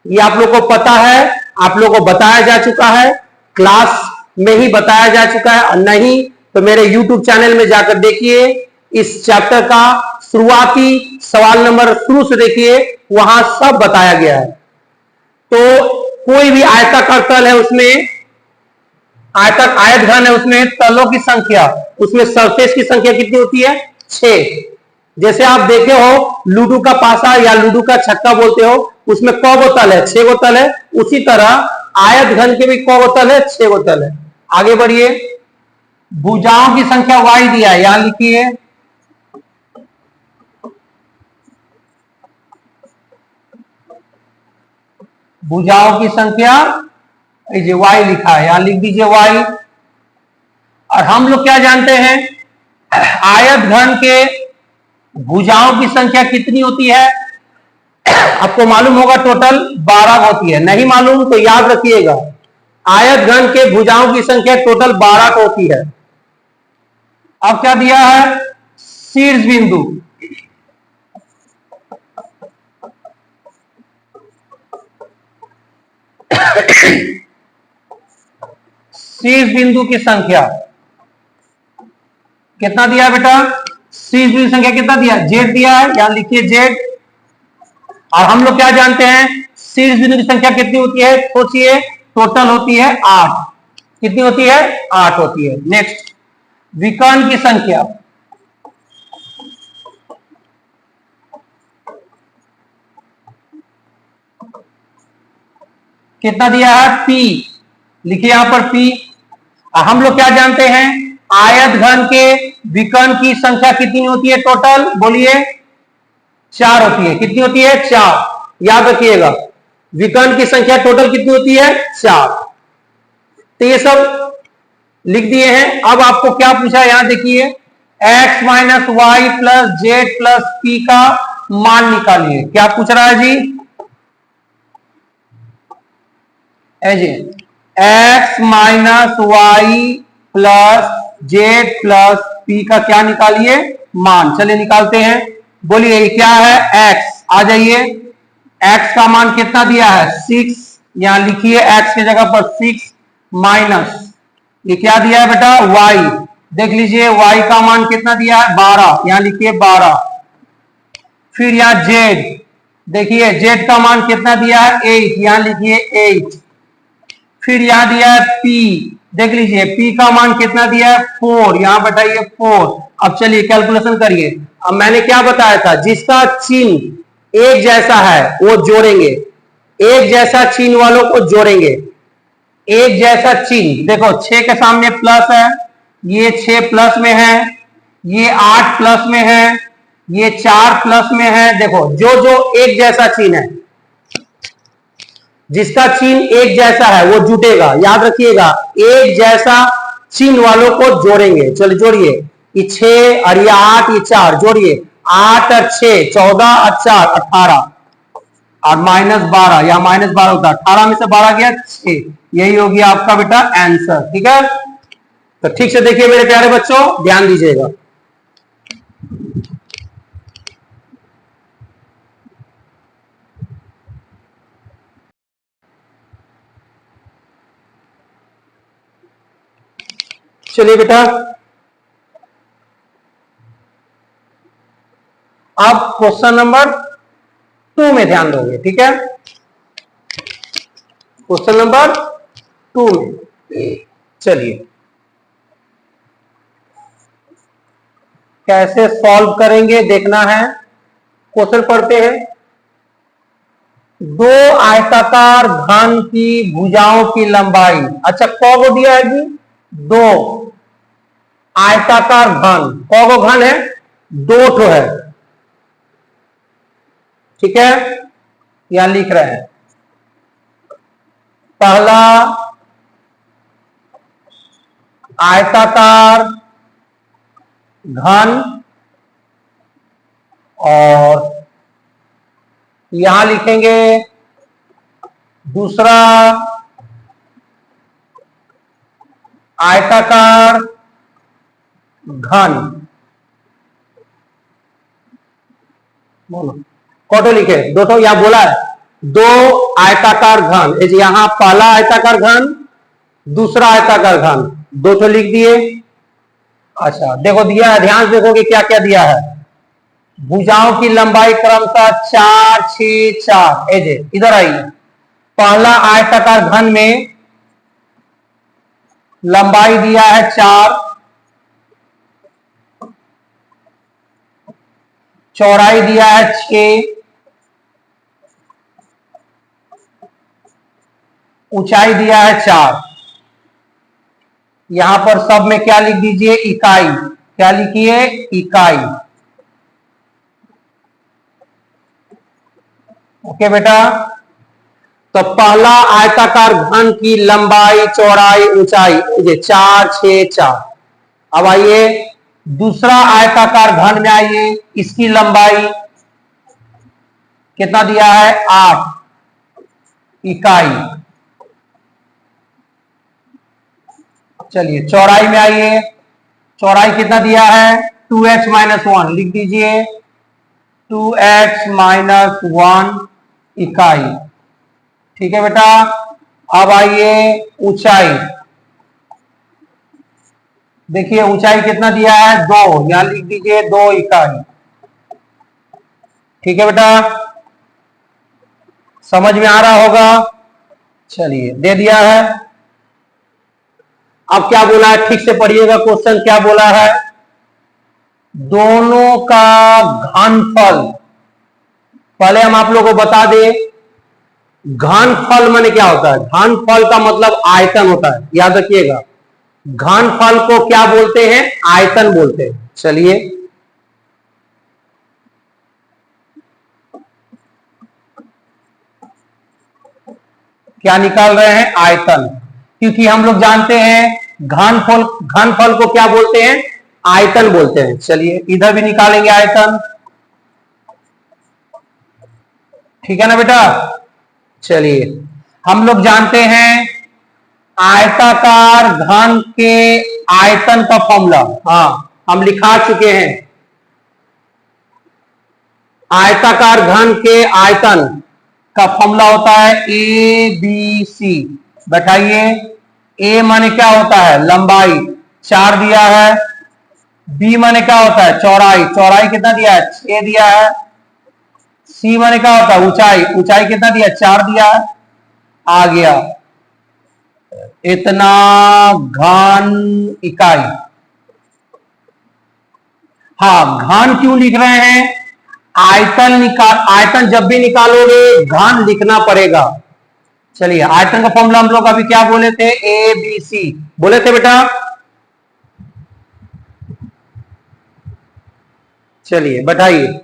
ये आप लोग को पता है, आप लोग को बताया जा चुका है, क्लास में ही बताया जा चुका है। नहीं तो मेरे YouTube चैनल में जाकर देखिए, इस चैप्टर का शुरुआती सवाल नंबर शुरू से देखिए, वहां सब बताया गया है। तो कोई भी आयताकार तल है, उसमें आयत घन है, उसमें तलों की संख्या, उसमें सरफेस की संख्या कितनी होती है? 6। जैसे आप देखे हो लूडो का पासा या लूडो का छक्का बोलते हो, उसमें कौ गो तल है? 6 गो तल है। उसी तरह आयत घन के भी कौ गो तल है? 6 गो तल है। आगे बढ़िए, भुजाओं की संख्या y दिया है, यहां लिखिए। भुजाओं की संख्या, ये y लिखा है, यहां लिख दीजिए y। और हम लोग क्या जानते हैं, आयत घन के भुजाओं की संख्या कितनी होती है? आपको मालूम होगा टोटल 12 होती है, नहीं मालूम तो याद रखिएगा, आयत घन के भुजाओं की संख्या टोटल 12 होती है। अब क्या दिया है? शीर्ष बिंदु, शीर्ष बिंदु की संख्या कितना दिया है बेटा? शीर्ष बिंदु संख्या कितना दिया? जेड दिया है, यहां लिखिए जेड। और हम लोग क्या जानते हैं, शीर्ष बिंदु की संख्या कितनी होती है? सोचिए, टोटल होती है 8। कितनी होती है? 8 होती है। नेक्स्ट, विकर्ण की संख्या, कितना दिया है? P, लिखिए यहां पर P। हम लोग क्या जानते हैं, आयत घन के विकर्ण की संख्या कितनी होती है टोटल? बोलिए। 4 होती है। कितनी होती है? 4। याद रखिएगा, विकर्ण की संख्या टोटल कितनी होती है? 4। तो ये सब लिख दिए हैं। अब आपको क्या पूछा है, यहां देखिए, x minus Y plus Z plus P का मान निकालिए। क्या पूछ रहा है जी? X minus Y plus Z plus P का क्या निकालिए? मान। चलिए निकालते हैं। बोलिए क्या है? एक्स। आ जाइए, एक्स का मान कितना दिया है? 6। यहां लिखिए एक्स की जगह पर 6 माइनस, ये क्या दिया है बेटा? वाई। देख लीजिए वाई का मान कितना दिया है? 12। यहां लिखिए 12। फिर यहां जेड, देखिए जेड का मान कितना दिया है? 8। यहां लिखिए 8। फिर यहां दिया है P, देख लीजिए P का मान कितना दिया है? 4। यहां बताइए 4। अब चलिए कैलकुलेशन करिए। अब मैंने क्या बताया था, जिसका चिन्ह एक जैसा है वो जोड़ेंगे, एक जैसा चिन्ह वालों को जोड़ेंगे। एक जैसा चिन्ह, देखो 6 के सामने प्लस है, ये 6 प्लस में है, ये 8 प्लस में है, ये 4 प्लस में है। देखो जो जो एक जैसा चिन्ह है, जिसका चिन्ह एक जैसा है वो जुटेगा। याद रखिएगा, एक जैसा चिन्ह वालों को जोड़ेंगे। चलिए जोड़िए, ये 6 और ये 8, ये 4, जोड़िए 8 और 6 14 और 4 18 और माइनस 12, यहां माइनस 12 होता है, 18 में से 12 गया 6। यही होगी आपका बेटा आंसर। ठीक है, तो ठीक से देखिए मेरे प्यारे बच्चों, ध्यान दीजिएगा। चलिए बेटा, आप क्वेश्चन नंबर 2 में ध्यान दोगे। ठीक है, क्वेश्चन नंबर 2 में चलिए कैसे सॉल्व करेंगे देखना है। क्वेश्चन पढ़ते हैं। दो आयताकार घन की भुजाओं की लंबाई, अच्छा कौगो दिया है जी? 2 आयताकार घन, कौगो घन है? 2 ठो है। ठीक है, यहां लिख रहे हैं, पहला आयताकार घन और यहां लिखेंगे दूसरा आयताकार घन। बोलो कौटो लिखे? 2 ठो यहां बोला है, 2 आयताकार घन। यहां पहला आयताकार घन, दूसरा आयताकार घन, 2 ठो लिख दिए। अच्छा देखो दिया है, ध्यान से देखोगे क्या क्या दिया है। भुजाओं की लंबाई क्रमशः 4 6 4। इधर आइए, पहला आयताकार घन में लंबाई दिया है 4, चौड़ाई दिया है 6, ऊंचाई दिया है 4। यहां पर सब में क्या लिख दीजिए? इकाई। क्या लिखिए? इकाई। ओके बेटा, तो पहला आयताकार घन की लंबाई, चौड़ाई, ऊंचाई, ये 4, 6, 4। अब आइए दूसरा आयताकार घन में आइए, इसकी लंबाई कितना दिया है? 8 इकाई। चलिए चौड़ाई में आइए, चौड़ाई कितना दिया है? 2x-1, लिख दीजिए 2x-1 इकाई। ठीक है बेटा। अब आइए ऊंचाई, देखिए ऊंचाई कितना दिया है? 2, यहां लिख दीजिए 2 इकाई। ठीक है बेटा, समझ में आ रहा होगा। चलिए दे दिया है। अब क्या बोला है, ठीक से पढ़िएगा क्वेश्चन क्या बोला है। दोनों का घनफल, पहले हम आप लोगों को बता दें घनफल माने क्या होता है। घनफल का मतलब आयतन होता है, याद रखिएगा। घनफल को क्या बोलते हैं? आयतन बोलते हैं। चलिए क्या निकाल रहे हैं? आयतन, क्योंकि हम लोग जानते हैं घनफल को क्या बोलते हैं? आयतन बोलते हैं। चलिए इधर भी निकालेंगे आयतन। ठीक है ना बेटा। चलिए हम लोग जानते हैं आयताकार घन के आयतन का फॉर्मूला, हाँ हम लिखा चुके हैं। आयताकार घन के आयतन का फॉर्मूला होता है ABC। बैठाइए। ए माने क्या होता है? लंबाई, 4 दिया है। बी माने क्या होता है? चौड़ाई, चौड़ाई कितना दिया है? 6 दिया है। सी माने क्या होता है? ऊंचाई, ऊंचाई कितना दिया? 4 दिया है। आ गया इतना घन इकाई। हाँ, घन क्यों लिख रहे हैं? आयतन जब भी निकालोगे घन लिखना पड़ेगा। चलिए आयतन का फॉर्मूला हम लोग अभी क्या बोले थे? ABC बोले थे बेटा। चलिए बैठाइए।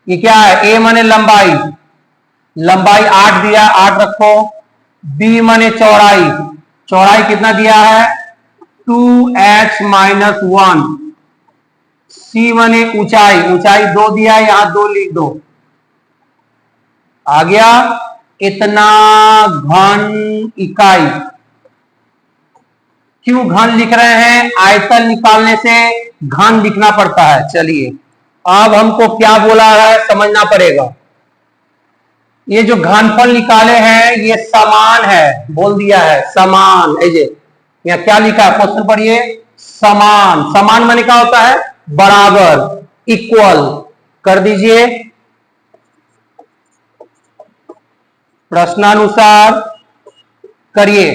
ये क्या है? ए माने लंबाई, लंबाई 8 दिया, 8 रखो। बी माने चौड़ाई, चौड़ाई कितना दिया है? 2x-1। सी माने ऊंचाई, ऊंचाई 2 दिया है, यहां 2 लिख दो। आ गया इतना घन इकाई। क्यों घन लिख रहे हैं? आयतन निकालने से घन लिखना पड़ता है। चलिए अब हमको क्या बोला है समझना पड़ेगा। ये जो घनफल निकाले हैं ये समान है, बोल दिया है समान। यहाँ क्या लिखा है? क्वेश्चन पढ़िए। समान, समान माने क्या होता है? बराबर, इक्वल। कर दीजिए प्रश्नानुसार करिए।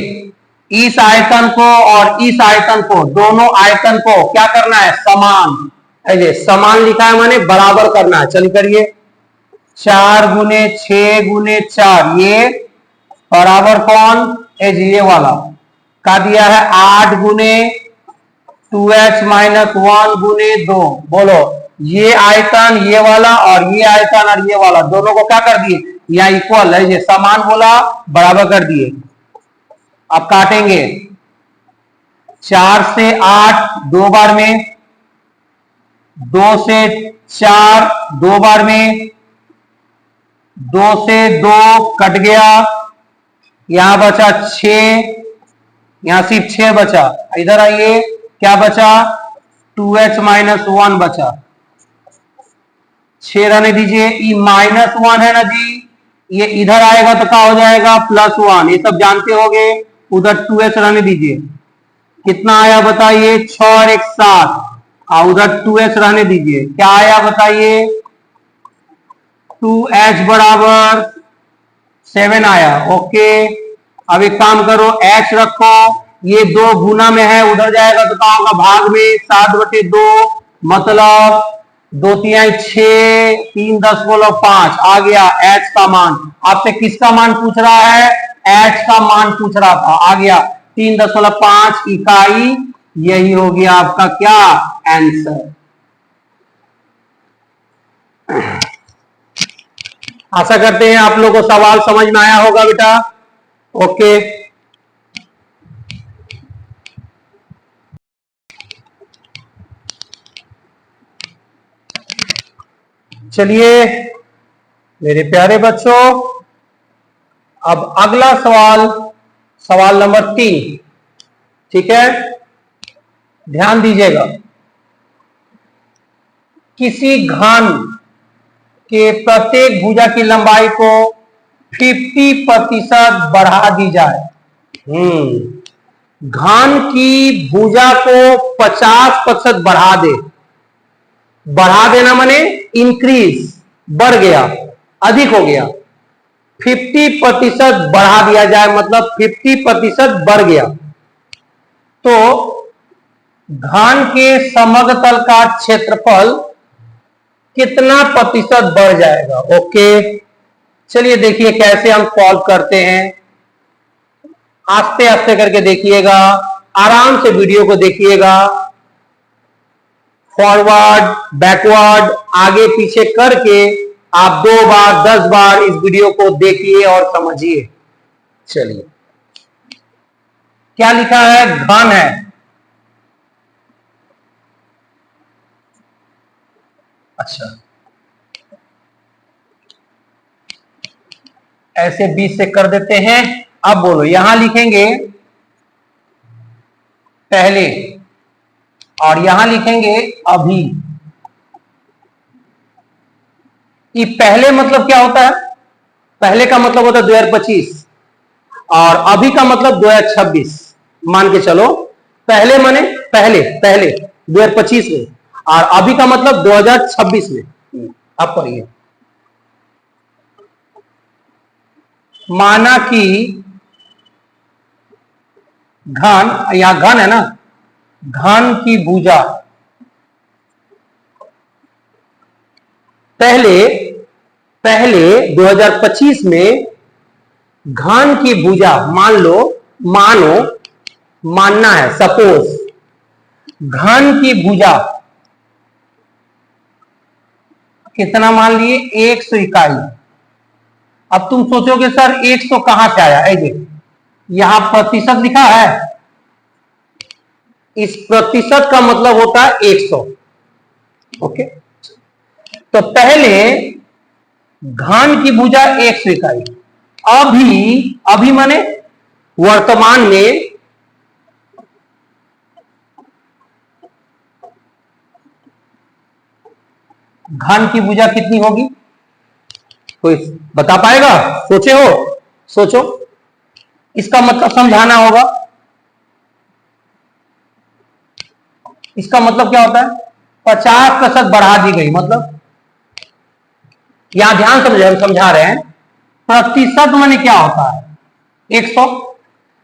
इस आयतन को और इस आयतन को, दोनों आयतन को क्या करना है? समान। समान लिखा है माने बराबर करना है। चलिए करिए। 4 गुने 6 गुने 4, ये बराबर कौन? ये वाला का दिया है 8 गुने 2x-1 गुने 2। बोलो ये आयतन, ये वाला और ये आयतन और ये वाला दोनों को क्या कर दिए? यहाँ इक्वल है, ये समान बोला, बराबर कर दिए। अब काटेंगे। 4 से 8 2 बार में, 2 से 4 2 बार में, 2 से 2 कट गया, यहां बचा 6, यहां सिर्फ 6 बचा। इधर आइए क्या बचा? 2x-1 बचा। 6 रहने दीजिए। ये -1 है ना जी, ये इधर आएगा तो क्या हो जाएगा? +1। ये सब जानते होंगे। उधर 2x रहने दीजिए। कितना आया बताइए? 6 और 1 7, और उधर 2x रहने दीजिए। क्या आया बताइए? 2x बराबर 7 आया। ओके, अब एक काम करो, x रखो, ये 2 गुना में है, उधर जाएगा तो क्या होगा? भाग में। 7/2 मतलब 2 3 6, 3 10 बोलो 5। आ गया h का मान। आपसे किसका मान पूछ रहा है? h का मान पूछ रहा था। आ गया 3.5 इकाई। यही हो गया आपका क्या? आंसर। आशा करते हैं आप लोगों को सवाल समझ में आया होगा बेटा। ओके, चलिए मेरे प्यारे बच्चों, अब अगला सवाल, सवाल नंबर 3, ठीक है, ध्यान दीजिएगा। किसी घन के प्रत्येक भुजा की लंबाई को 50% बढ़ा दी जाए। घन की भुजा को 50% बढ़ा दे। बढ़ा देना माने इंक्रीज, बढ़ गया, अधिक हो गया। 50% बढ़ा दिया जाए मतलब 50% बढ़ गया, तो घन के समग्र तल का क्षेत्रफल कितना प्रतिशत बढ़ जाएगा। ओके, चलिए देखिए कैसे हम सॉल्व करते हैं। आस्ते आस्ते करके देखिएगा, आराम से वीडियो को देखिएगा, फॉरवर्ड बैकवर्ड आगे पीछे करके आप 2 बार 10 बार इस वीडियो को देखिए और समझिए। चलिए, क्या लिखा है, घन है, अच्छा ऐसे 20 से कर देते हैं। अब बोलो, यहां लिखेंगे पहले और यहां लिखेंगे अभी। कि पहले मतलब क्या होता है, पहले का मतलब होता है 2025 और अभी का मतलब 2026 मान के चलो। पहले माने पहले, पहले 2025 में और अभी का मतलब 2026 में। अब पढ़िए, माना कि घन, यहां घन है ना, घन की भुजा पहले पहले 2025 में घन की भुजा, मान लो, मानो, मानना है, सपोज घन की भुजा कितना मान लिए, 100 इकाई। अब तुम सोचोगे सर 100 कहां से आया, ऐसे यहां प्रतिशत लिखा है, इस प्रतिशत का मतलब होता है 100। ओके, तो पहले घन की भुजा 100 इकाई, अभी, अभी माने वर्तमान में घन की भुजा कितनी होगी, कोई बता पाएगा, सोचे हो, सोचो, इसका मतलब समझाना होगा। इसका मतलब क्या होता है, 50% बढ़ा दी गई, मतलब यहां ध्यान समझे, हम समझा रहे हैं। प्रतिशत माने क्या होता है, 100,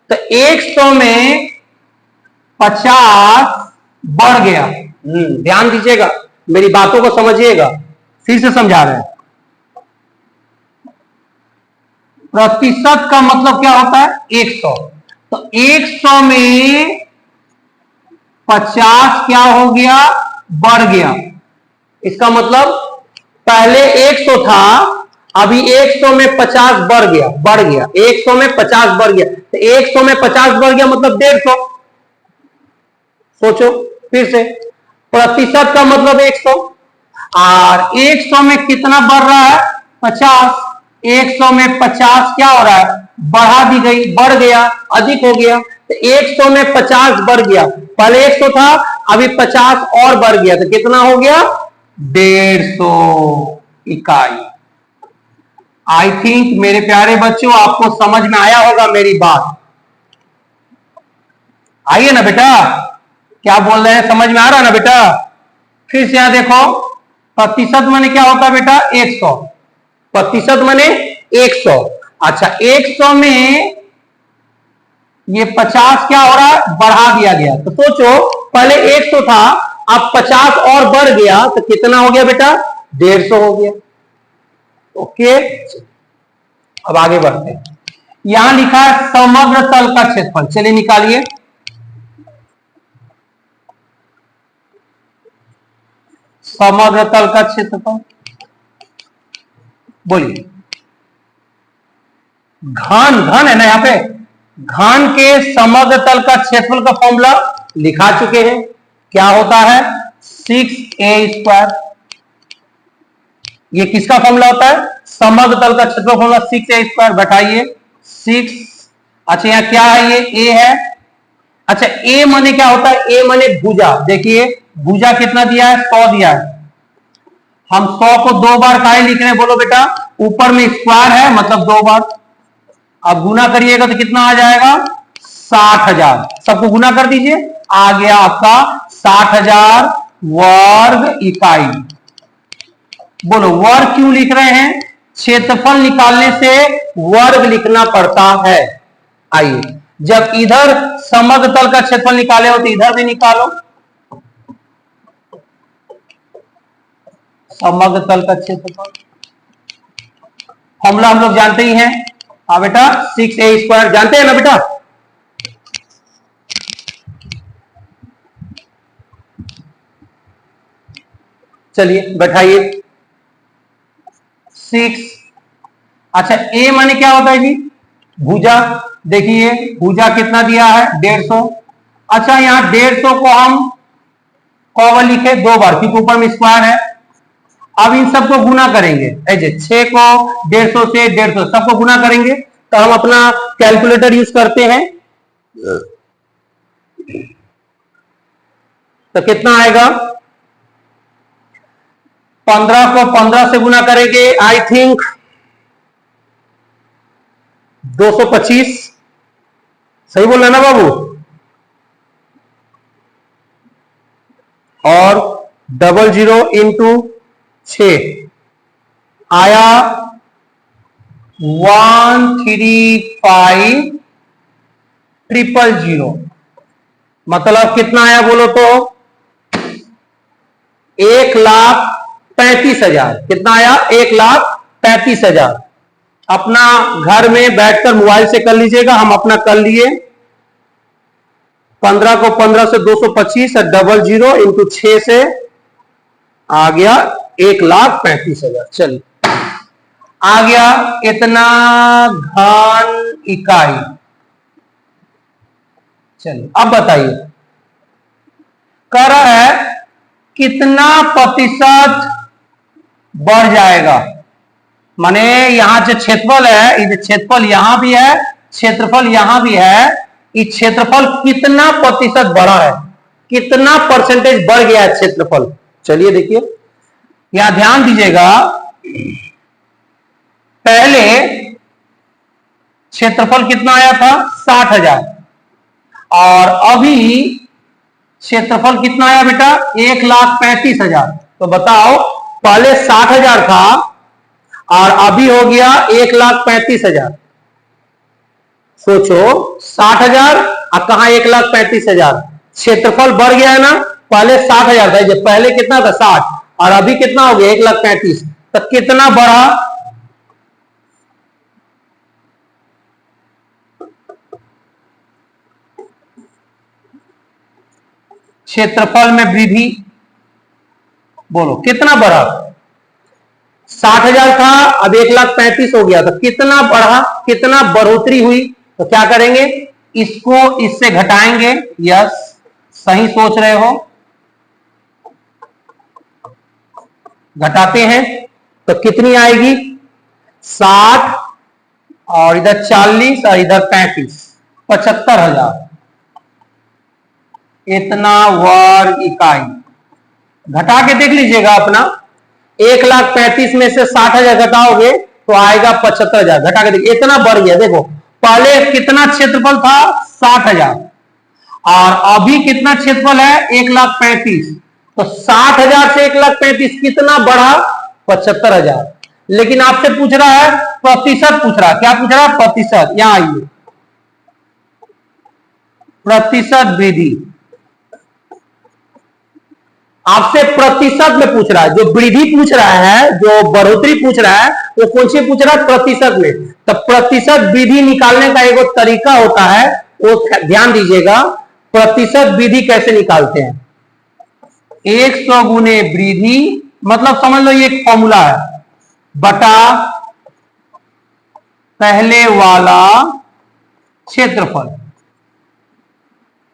तो 100 में 50 बढ़ गया। ध्यान दीजिएगा, मेरी बातों को समझिएगा, फिर से समझा रहे हैं। प्रतिशत का मतलब क्या होता है, 100, तो 100 में 50 क्या हो गया, बढ़ गया। इसका मतलब पहले 100 था, अभी 100 में 50 बढ़ गया, बढ़ गया, 100 में 50 बढ़ गया, तो 100 में 50 बढ़ गया मतलब 150। सोचो फिर से, प्रतिशत का मतलब 100 और 100 में कितना बढ़ रहा है, 50। 100 में 50 क्या हो रहा है, बढ़ा दी गई, बढ़ गया, अधिक हो गया, तो 100 में 50 बढ़ गया। पहले 100 था, अभी 50 और बढ़ गया, तो कितना हो गया, 150 इकाई। आई थिंक मेरे प्यारे बच्चों आपको समझ में आया होगा मेरी बात। आइए ना बेटा, क्या बोल रहे हैं, समझ में आ रहा है ना बेटा। फिर से यहां देखो, प्रतिशत माने क्या होता है बेटा, 100, प्रतिशत माने 100। अच्छा, 100 में ये 50 क्या हो रहा है, बढ़ा दिया गया, तो सोचो पहले 100 था, अब 50 और बढ़ गया, तो कितना हो गया बेटा, 150 हो गया। ओके, अब आगे बढ़ते हैं। यहां लिखा है समग्र तल का क्षेत्रफल, चलिए निकालिए। समग्र तल का क्षेत्रफल बोलिए, घन घन है ना यहाँ पे, घन के समग्र तल का क्षेत्रफल का फॉर्मूला लिखा चुके हैं, क्या होता है 6a²। ये किसका फॉर्मूला होता है, समग्र तल का क्षेत्रफल फॉर्मूला 6a²। बैठाइए 6। अच्छा यहाँ क्या है, ये a है। अच्छा a माने क्या होता है, a माने भुजा। देखिए भुजा कितना दिया है, 100 दिया है। हम 100 को 2 बार काहे लिख रहे हैं बोलो बेटा, ऊपर में स्क्वायर है मतलब 2 बार। अब गुना करिएगा तो कितना आ जाएगा, 60,000। सबको गुना कर दीजिए, आ गया आपका 60,000 वर्ग इकाई। बोलो वर्ग क्यों लिख रहे हैं, क्षेत्रफल निकालने से वर्ग लिखना पड़ता है। आइए जब इधर समग्र तल का क्षेत्रफल निकाले हो तो इधर भी निकालो समग्र तल का क्षेत्रफल। फॉर्मूला हम लोग जानते ही हैं, हाँ बेटा 6a² जानते हैं ना बेटा। चलिए बैठाइए 6। अच्छा a माने क्या होता है जी, भुजा। देखिए भुजा कितना दिया है, 150। अच्छा यहाँ 150 को हम कौन लिखे, 2 बार, क्योंकि ऊपर में स्क्वायर है। अब इन सबको गुना करेंगे, ऐसे 6 को 150 से 150 सबको गुना करेंगे तो हम अपना कैलकुलेटर यूज करते हैं। तो कितना आएगा, 15 को 15 से गुना करेंगे, आई थिंक 225। सही बोल रहे ना बाबू। और 00 इंटू 6 आया 135,000। मतलब कितना आया बोलो तो 1,35,000। कितना आया, 1,35,000। अपना घर में बैठकर मोबाइल से कर लीजिएगा, हम अपना कर लिए। 15 को 15 से 225 और 00 इंटू 6 से आ गया 1,35,000। चलिए आ गया इतना घन इकाई। चलिए अब बताइए, कह रहा है कितना प्रतिशत बढ़ जाएगा। माने यहां जो क्षेत्रफल है, ये क्षेत्रफल यहां भी है, क्षेत्रफल यहां भी है, ये क्षेत्रफल कितना प्रतिशत बढ़ा है, कितना परसेंटेज बढ़ गया है क्षेत्रफल। चलिए देखिए यहां ध्यान दीजिएगा, पहले क्षेत्रफल कितना आया था 60,000 और अभी क्षेत्रफल कितना आया बेटा 1,35,000। तो बताओ पहले 60,000 था और अभी हो गया 1,35,000। सोचो 60,000 और कहा 1,35,000, क्षेत्रफल बढ़ गया है ना। पहले 60,000 था, जब पहले कितना था 60 और अभी कितना हो गया 1,35,000। तो कितना बढ़ा, क्षेत्रफल में वृद्धि। बोलो कितना बढ़ा, 60,000 था अब 1,35,000 हो गया, तो कितना बढ़ा, कितना बढ़ोतरी हुई। तो क्या करेंगे, इसको इससे घटाएंगे। यस सही सोच रहे हो, घटाते हैं तो कितनी आएगी 60 और इधर 40 और इधर 35, 75,000 इतना वर्ग इकाई। घटा के देख लीजिएगा अपना, 1,35,000 में से 60,000 घटाओगे तो आएगा 75,000। घटा के देखिए इतना बढ़ गया। देखो पहले कितना क्षेत्रफल था 60,000 और अभी कितना क्षेत्रफल है 1,35,000। तो 60,000 से 1,35,000 कितना बढ़ा 75,000। लेकिन आपसे पूछ रहा है प्रतिशत, पूछ रहा है क्या, पूछ रहा है प्रतिशत। यहां आइए, प्रतिशत वृद्धि आपसे प्रतिशत में पूछ रहा है। जो वृद्धि पूछ रहा है, जो बढ़ोतरी पूछ रहा है, वो कौन से पूछ रहा है प्रतिशत में। तो प्रतिशत वृद्धि निकालने का एक तरीका होता है, वो ध्यान दीजिएगा। प्रतिशत वृद्धि कैसे निकालते हैं, 100 गुने वृद्धि, मतलब समझ लो ये एक फॉर्मूला है, बटा पहले वाला क्षेत्रफल।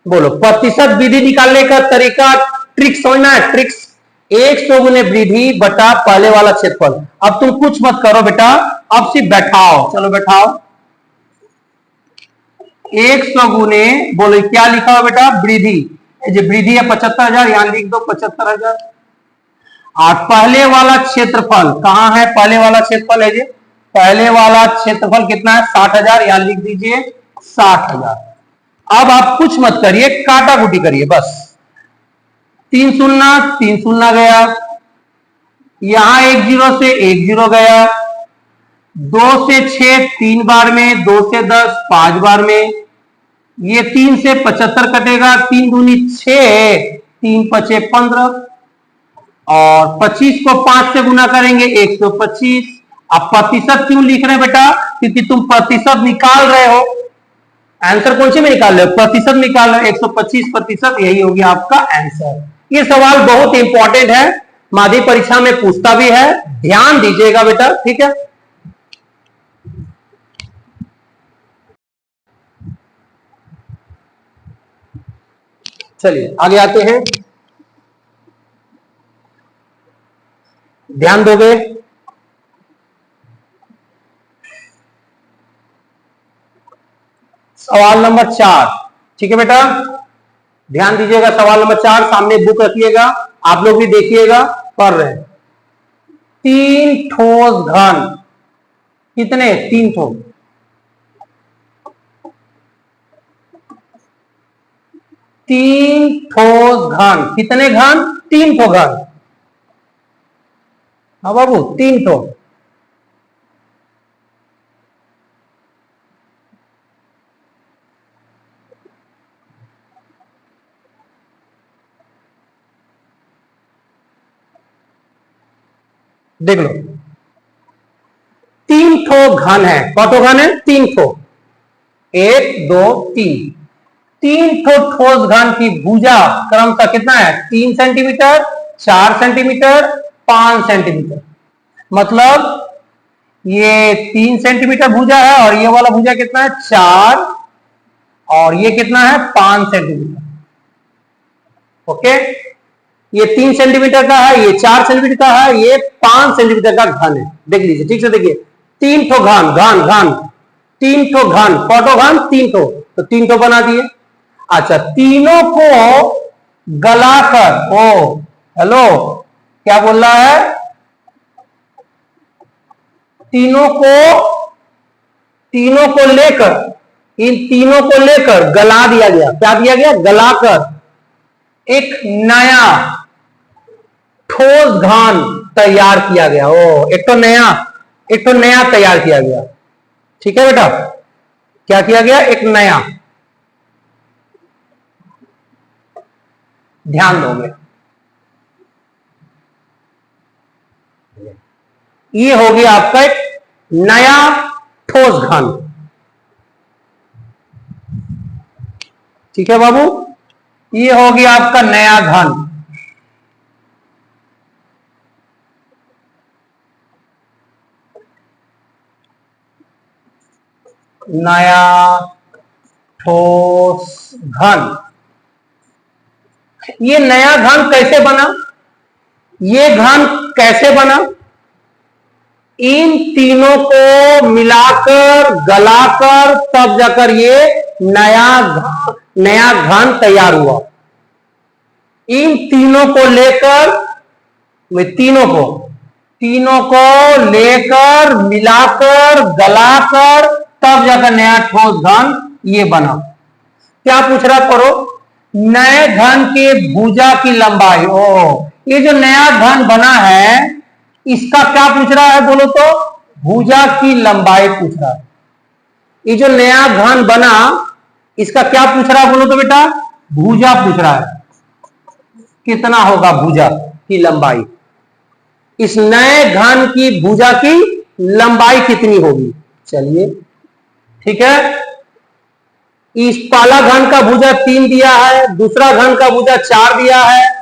बोलो प्रतिशत विधि निकालने का तरीका, ट्रिक समझना है, ट्रिक्स। 100 गुने वृद्धि बटा पहले वाला क्षेत्रफल। अब तुम कुछ मत करो बेटा, अब सिर्फ बैठाओ, चलो बैठाओ। 100 गुने, बोलो क्या लिखा हो बेटा, वृद्धि। जो वृद्धि है 75,000, यहां लिख दो 75,000। और पहले वाला क्षेत्रफल कहां है, पहले वाला क्षेत्रफल है जी, पहले वाला क्षेत्रफल कितना है 60,000, यहां लिख दीजिए 60,000। अब आप कुछ मत करिए, काटा कुटी करिए बस। 3 शून्य गया, यहां 1 जीरो से 1 जीरो गया, 2 से 6 3 बार में, 2 से 10 5 बार में, ये 3 से 75 कटेगा, 3 दूनी 6, 3 पचे 15, और 25 को 5 से गुना करेंगे 125। अब प्रतिशत क्यों लिख रहे हैं बेटा, क्योंकि तुम प्रतिशत निकाल रहे हो, आंसर कौन से में निकाल रहे हो, प्रतिशत निकाल रहे हो, 125%, यही हो गया आपका आंसर। ये सवाल बहुत इंपॉर्टेंट है, माध्यमिक परीक्षा में पूछता भी है, ध्यान दीजिएगा बेटा, ठीक है। चलिए आगे आते हैं, ध्यान दोगे। सवाल नंबर 4, ठीक है बेटा, ध्यान दीजिएगा। सवाल नंबर 4 सामने बुक रखिएगा, आप लोग भी देखिएगा, पढ़ रहे हैं। 3 ठोस घन, कितने, 3 ठोस, 3 ठोस घन, कितने घन, 3 ठोस घन। हाँ बाबू 3 ठोस। देख लो, 3 ठो घन है, कौन घन है, 3 ठो, 1 2 3, 3 ठो ठोस घन की भुजा क्रमशः कितना है, 3 सेंटीमीटर, 4 सेंटीमीटर, 5 सेंटीमीटर। मतलब ये 3 सेंटीमीटर भुजा है, और ये वाला भुजा कितना है 4, और ये कितना है 5 सेंटीमीटर। ओके, ये 3 सेंटीमीटर का है, ये 4 सेंटीमीटर का है, ये 5 सेंटीमीटर का घन है। देख लीजिए ठीक से, देखिए 3 ठो घन, घन घन, 3 ठो घन, कौटो घन, 3 ठो, तो 3 ठो बना दिए। अच्छा, तीनों को गलाकर, ओ हेलो क्या बोल रहा है, तीनों को लेकर, इन तीनों को लेकर गला दिया गया, क्या दिया गया, गलाकर एक नया ठोस घन तैयार किया गया। ओ एक तो नया तैयार किया गया, ठीक है बेटा, क्या किया गया, एक नया, ध्यान दोगे, ये हो गया आपका एक नया ठोस घन, ठीक है बाबू, ये हो गया आपका नया घन। नया ठोस घन, ये नया घन कैसे बना, ये घन कैसे बना, इन तीनों को मिलाकर गलाकर तब जाकर ये नया घन तैयार हुआ। इन तीनों को लेकर, तीनों को लेकर मिलाकर गलाकर तब जाकर नया ठोस घन ये बना। क्या पूछ रहा करो, नए घन के भुजा की लंबाई। ओ ये जो नया घन बना है इसका क्या पूछ रहा है, बोलो तो भुजा की लंबाई पूछ रहा है। ये जो नया घन बना इसका क्या पूछ रहा है, बोलो तो बेटा भुजा पूछ रहा है, कितना होगा भुजा की लंबाई, इस नए घन की भुजा की लंबाई कितनी होगी। चलिए ठीक है, इस पहला घन का भुजा 3 दिया है, दूसरा घन का भुजा 4 दिया है,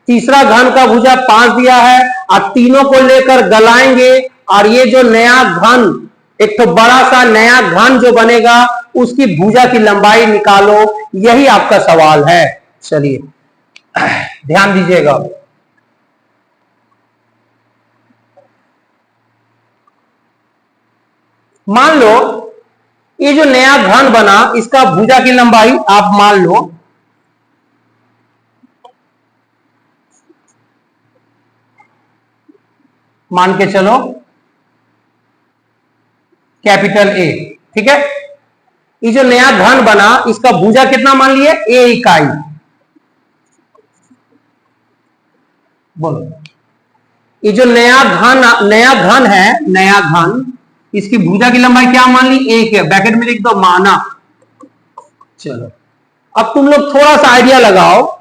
तीसरा घन का भुजा 5 दिया है, और तीनों को लेकर गलाएंगे और ये जो नया घन एक तो बड़ा सा नया घन जो बनेगा उसकी भुजा की लंबाई निकालो, यही आपका सवाल है। चलिए ध्यान दीजिएगा। मान लो ये जो नया घन बना इसका भुजा की लंबाई आप मान लो मान के चलो कैपिटल ए, ठीक है। ये जो नया घन बना इसका भुजा कितना मान लिए, ए इकाई। बोलो, ये जो नया घन है, नया घन, इसकी भुजा की लंबाई क्या मान ली, एक है। ब्रैकेट में लिख दो माना। चलो अब तुम लोग थोड़ा सा आइडिया लगाओ।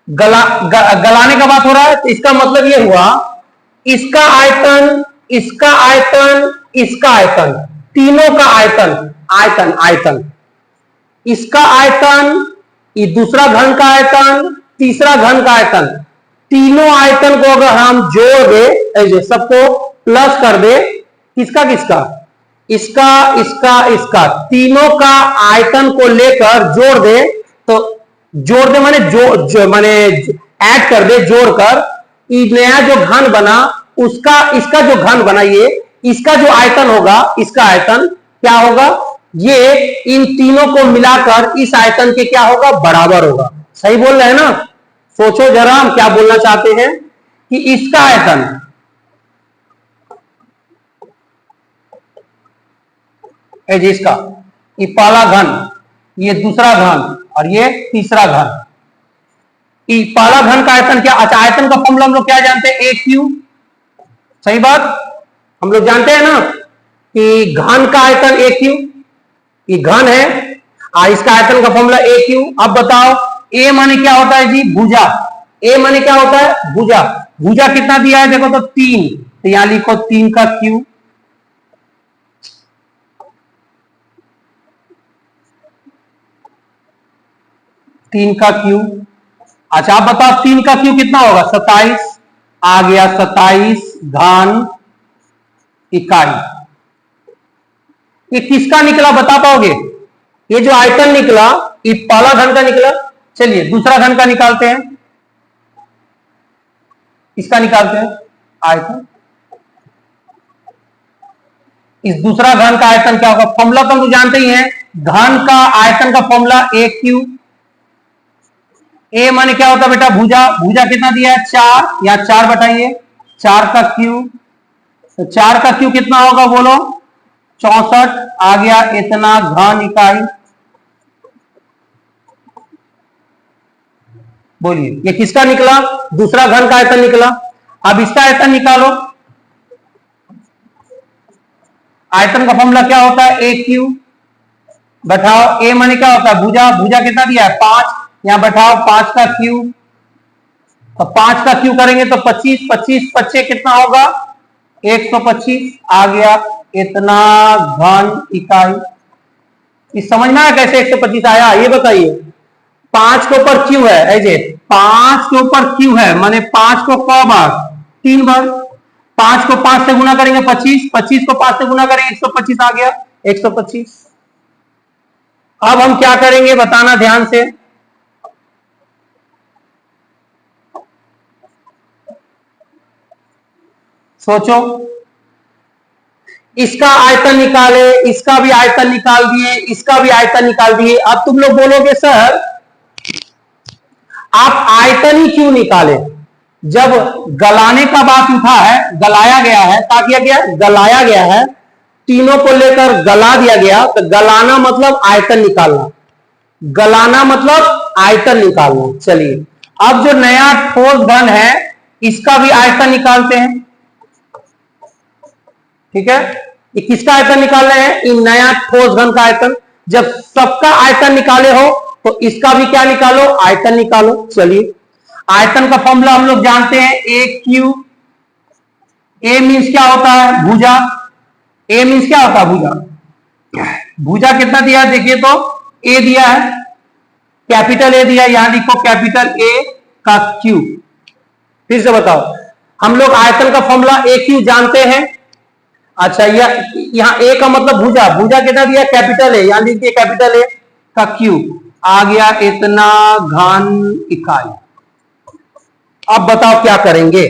गलाने का बात हो रहा है तो इसका मतलब ये हुआ इसका आयतन, इसका आयतन, इसका आयतन, तीनों का आयतन, आयतन आयतन, इसका आयतन, ये दूसरा घन का आयतन, तीसरा घन का आयतन, तीनों आयतन को अगर हम जोड़ दे, सबको प्लस कर दे, किसका किसका, इसका इसका इसका, तीनों का आयतन को लेकर जोड़ दे, तो जोड़ दे माने माने ऐड कर दे, जोड़कर नया जो घन बना उसका, इसका जो घन बना ये, इसका जो आयतन होगा, इसका आयतन क्या होगा, ये इन तीनों को मिलाकर इस आयतन के क्या होगा, बराबर होगा। सही बोल रहे हैं ना। सोचो जरा हम क्या बोलना चाहते हैं कि इसका आयतन, इसका ये पहला घन, ये दूसरा घन और ये तीसरा घन, पहला घन का आयतन क्या, अच्छा आयतन का फॉर्मूला हम लोग क्या जानते हैं, ए क्यू। सही बात, हम लोग जानते हैं ना कि घन का आयतन ए क्यू, ये घन है और इसका आयतन का फॉर्मूला ए क्यू। अब बताओ ए माने क्या होता है जी, भुजा। ए माने क्या होता है, भुजा। भुजा कितना दिया है देखो तो 3, तो यहां लिखो 3 का क्यू। तीन का क्यू। अच्छा आप बताओ 3 का क्यू कितना होगा, 27 आ गया, 27 घन इकाई। ये किसका निकला बता पाओगे, ये जो आयतन निकला ये पहला घन का निकला। चलिए दूसरा घन का निकालते हैं, इसका निकालते हैं आयतन। इस दूसरा घन का आयतन क्या होगा, फॉर्मूला तो हम जानते ही हैं, घन का आयतन का फॉर्मूला ए क्यू। ए माने क्या होता है बेटा, भुजा। भुजा कितना दिया है, 4, या 4 बताइए, 4 का क्यू। तो 4 का क्यू कितना होगा बोलो, 64 आ गया, इतना घन इकाई। बोलिए ये किसका निकला, दूसरा घन का आयतन निकला। अब इसका आयतन निकालो। आयतन का फॉर्मूला क्या होता है, ए क्यू। बैठाओ, ए माने क्या होता है, भुजा। भुजा कितना दिया है, 5, यहां बैठाओ 5 का क्यू। तो 5 का क्यू करेंगे तो 25, 25 25 कितना होगा, 125 आ गया, इतना घन इकाई। इस समझ में आया कैसे 125 आया, ये बताइए। 5 के ऊपर क्यू है, ऐसे 5 के ऊपर क्यू है, माने 5 को क बार, 3 बार। 5 को 5 से गुना करेंगे 25, 25 को 5 से गुना करेंगे 125 आ गया, 125। अब हम क्या करेंगे बताना ध्यान से। सोचो, इसका आयतन निकाले, इसका भी आयतन निकाल दिए, इसका भी आयतन निकाल दिए। अब तुम लोग बोलोगे सर आप आयतन ही क्यों निकाले, जब गलाने का बात उठा है, गलाया गया है, क्या गया, गलाया गया है, तीनों को लेकर गला दिया गया, तो गलाना मतलब आयतन निकालना, गलाना मतलब आयतन निकालना। चलिए अब जो नया ठोस घन है इसका भी आयतन निकालते हैं, ठीक है। ये किसका आयतन निकाल रहे हैं, इन नया ठोस घन का आयतन। जब सबका आयतन निकाले हो तो इसका भी क्या निकालो, आयतन निकालो। चलिए आयतन का फॉर्मूला हम लोग जानते हैं, ए क्यू। ए मीन्स क्या होता है, भुजा। ए मीन्स क्या होता है, भुजा। भुजा कितना दिया है देखिए तो, ए दिया है, कैपिटल ए दिया है, यहां लिखो कैपिटल ए का क्यू। फिर से बताओ, हम लोग आयतन का फॉर्मूला ए क्यू जानते हैं, अच्छा, यहाँ ए का मतलब भुजा, भुजा कितना दिया, कैपिटल है, यहां लिख दिया कैपिटल ए का क्यू आ गया इतना घन इकाई। अब बताओ क्या करेंगे,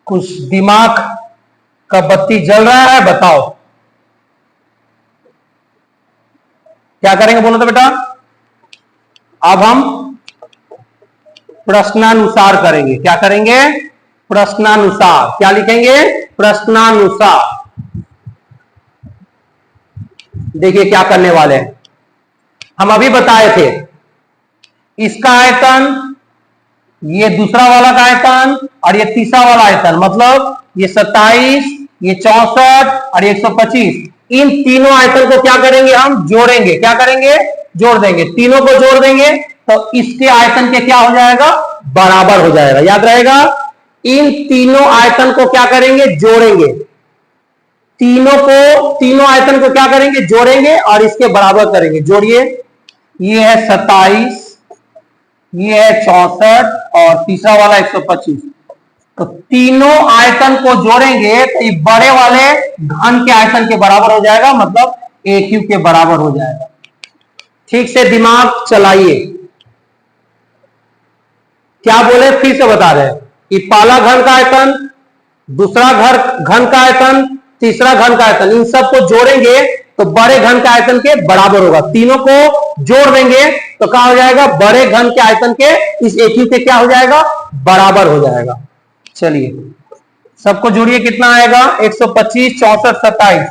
कुछ दिमाग का बत्ती जल रहा है, बताओ क्या करेंगे, बोलो तो बेटा। अब हम प्रश्नानुसार करेंगे, क्या करेंगे, प्रश्नानुसार। क्या लिखेंगे, प्रश्नानुसार। देखिए क्या करने वाले हैं, हम अभी बताए थे इसका आयतन, ये दूसरा वाला का आयतन और ये तीसरा वाला आयतन, मतलब ये 27, ये 64 और 125, इन तीनों आयतन को क्या करेंगे, हम जोड़ेंगे। क्या करेंगे, जोड़ देंगे, तीनों को जोड़ देंगे तो इसके आयतन के क्या हो जाएगा, बराबर हो जाएगा। याद रहेगा, इन तीनों आयतन को क्या करेंगे, जोड़ेंगे, तीनों आयतन को क्या करेंगे, जोड़ेंगे और इसके बराबर करेंगे। जोड़िए, ये है 27, ये है 64 और तीसरा वाला 125। तो तीनों आयतन को जोड़ेंगे तो ये बड़े वाले घन के आयतन के बराबर हो जाएगा, मतलब ए क्यू के बराबर हो जाएगा। ठीक से दिमाग चलाइए। क्या बोले, फिर से बता रहे हैं, ये पहला घन का आयतन, दूसरा घन का आयतन, तीसरा घन का आयतन, इन सबको जोड़ेंगे तो बड़े घन के आयतन के बराबर होगा। तीनों को जोड़ देंगे तो क्या हो जाएगा, बड़े घन के आयतन के इस एक के क्या हो जाएगा, बराबर हो जाएगा। चलिए सबको जोड़िए, कितना आएगा, 125, 64, 27,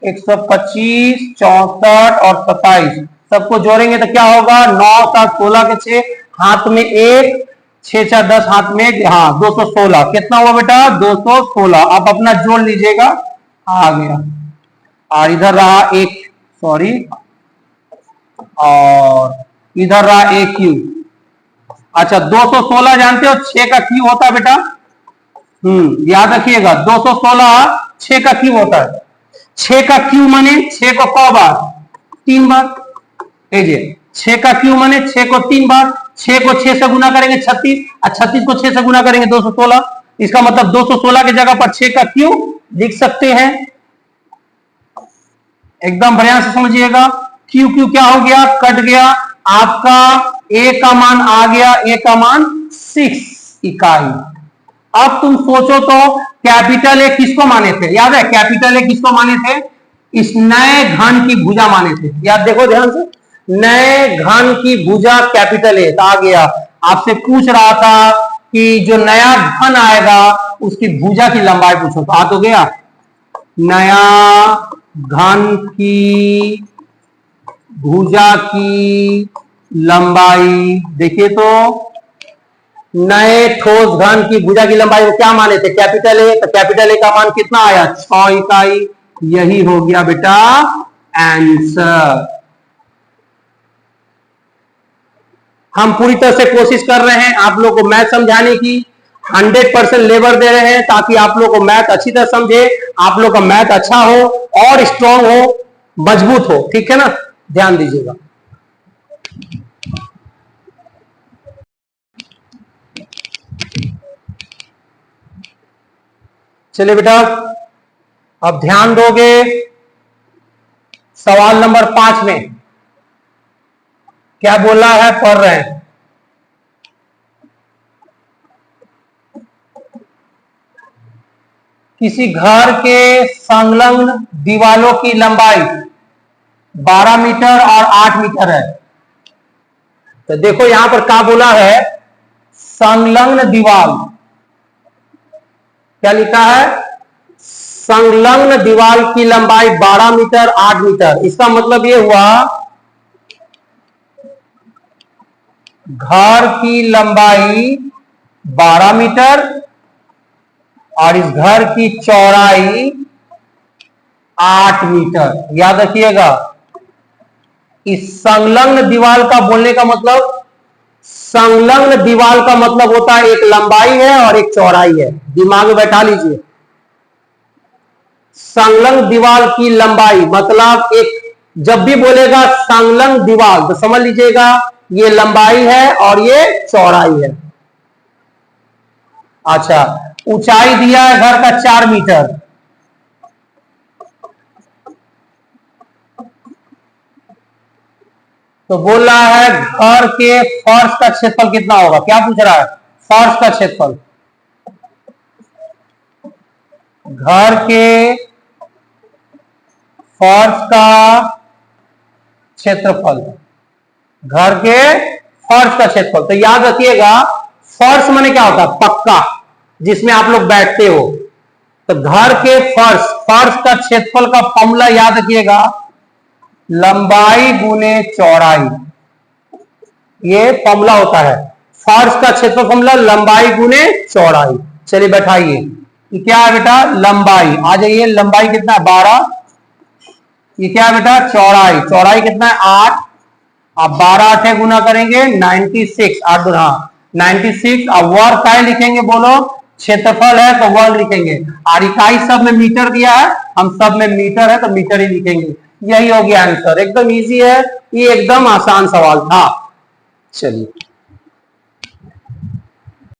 125, 64 और 27, सबको जोड़ेंगे तो क्या होगा, 9, 7, 16 के 6, हाथ में 1, 6, 4, 10, हाथ में 1, हाँ 216। कितना हुआ बेटा, 216। आप अपना जोड़ लीजिएगा, आ गया। और इधर रहा एक, सॉरी, और इधर रहा एक क्यू। अच्छा 216 जानते हो 6 का क्यू होता है बेटा, याद रखिएगा, 216 6 का क्यू होता है। 6 का क्यू माने 6 को क बार, 3 बार। 6 का क्यू माने 6 को 3 बार, 6 को 6 से गुना करेंगे 36, और 36 को 6 से गुना करेंगे 216। इसका मतलब 216 की जगह पर 6 का क्यू लिख सकते हैं। एकदम बढ़िया से समझिएगा, क्यू क्यू क्या हो गया, कट गया, आपका ए का मान आ गया, ए का मान 6 इकाई। अब तुम सोचो तो कैपिटल ए किसको माने थे, याद है कैपिटल ए किसको माने थे, इस नए घन की भुजा माने थे। याद देखो ध्यान से, नए घन की भुजा कैपिटल ए आ गया। आपसे पूछ रहा था कि जो नया घन आएगा उसकी भुजा की लंबाई पूछो, तो आ तो गया, नया घन की भुजा की लंबाई। देखिए तो नए ठोस घन की भुजा की लंबाई को क्या माने थे, कैपिटल ए, तो कैपिटल ए का मान कितना आया, 6 इकाई। यही हो गया बेटा आंसर। हम पूरी तरह से कोशिश कर रहे हैं आप लोग को मैथ समझाने की, 100% लेबर दे रहे हैं ताकि आप लोग को मैथ अच्छी तरह समझे, आप लोग का मैथ अच्छा हो और स्ट्रांग हो, मजबूत हो। ठीक है ना, ध्यान दीजिएगा। चलिए बेटा अब ध्यान दोगे सवाल नंबर 5 में क्या बोला है, पढ़ रहे हैं। किसी घर के संलग्न दीवालों की लंबाई 12 मीटर और 8 मीटर है। तो देखो यहां पर क्या बोला है, संलग्न दीवार, क्या लिखा है, संलग्न दीवार की लंबाई 12 मीटर 8 मीटर। इसका मतलब यह हुआ घर की लंबाई 12 मीटर और इस घर की चौड़ाई 8 मीटर। याद रखिएगा, इस संलग्न दीवार का बोलने का मतलब, संलग्न दीवार का मतलब होता है एक लंबाई है और एक चौड़ाई है। दिमाग में बैठा लीजिए, संलग्न दीवार की लंबाई मतलब एक, जब भी बोलेगा संलग्न दीवार तो समझ लीजिएगा ये लंबाई है और ये चौड़ाई है। अच्छा, ऊंचाई दिया है घर का 4 मीटर, तो बोल रहा है घर के फर्श का क्षेत्रफल कितना होगा। क्या पूछ रहा है? फर्श का क्षेत्रफल। घर के फर्श का क्षेत्रफल, घर के फर्श का क्षेत्रफल। तो याद रखिएगा फर्श माने क्या होता है? पक्का, जिसमें आप लोग बैठते हो। तो घर के फर्श, फर्श का क्षेत्रफल का फॉर्मूला याद रखिएगा, लंबाई गुने चौड़ाई। ये फॉर्मूला होता है फर्श का क्षेत्रफल, फॉर्मूला लंबाई गुने चौड़ाई। चलिए बैठाइए, ये क्या है बेटा? लंबाई। आ जाइए, लंबाई कितना है? 12। ये क्या है बेटा? चौड़ाई। चौड़ाई कितना है? 8। अब 12 8 गुना करेंगे 96, 8 गुना 96। अब वर्ग का लिखेंगे, बोलो। क्षेत्रफल है तो वर्ग लिखेंगे, और इकाई सब में मीटर दिया है, हम सब में मीटर है तो मीटर ही लिखेंगे। यही हो गया आंसर। एकदम इजी है, ये एकदम आसान सवाल था। चलिए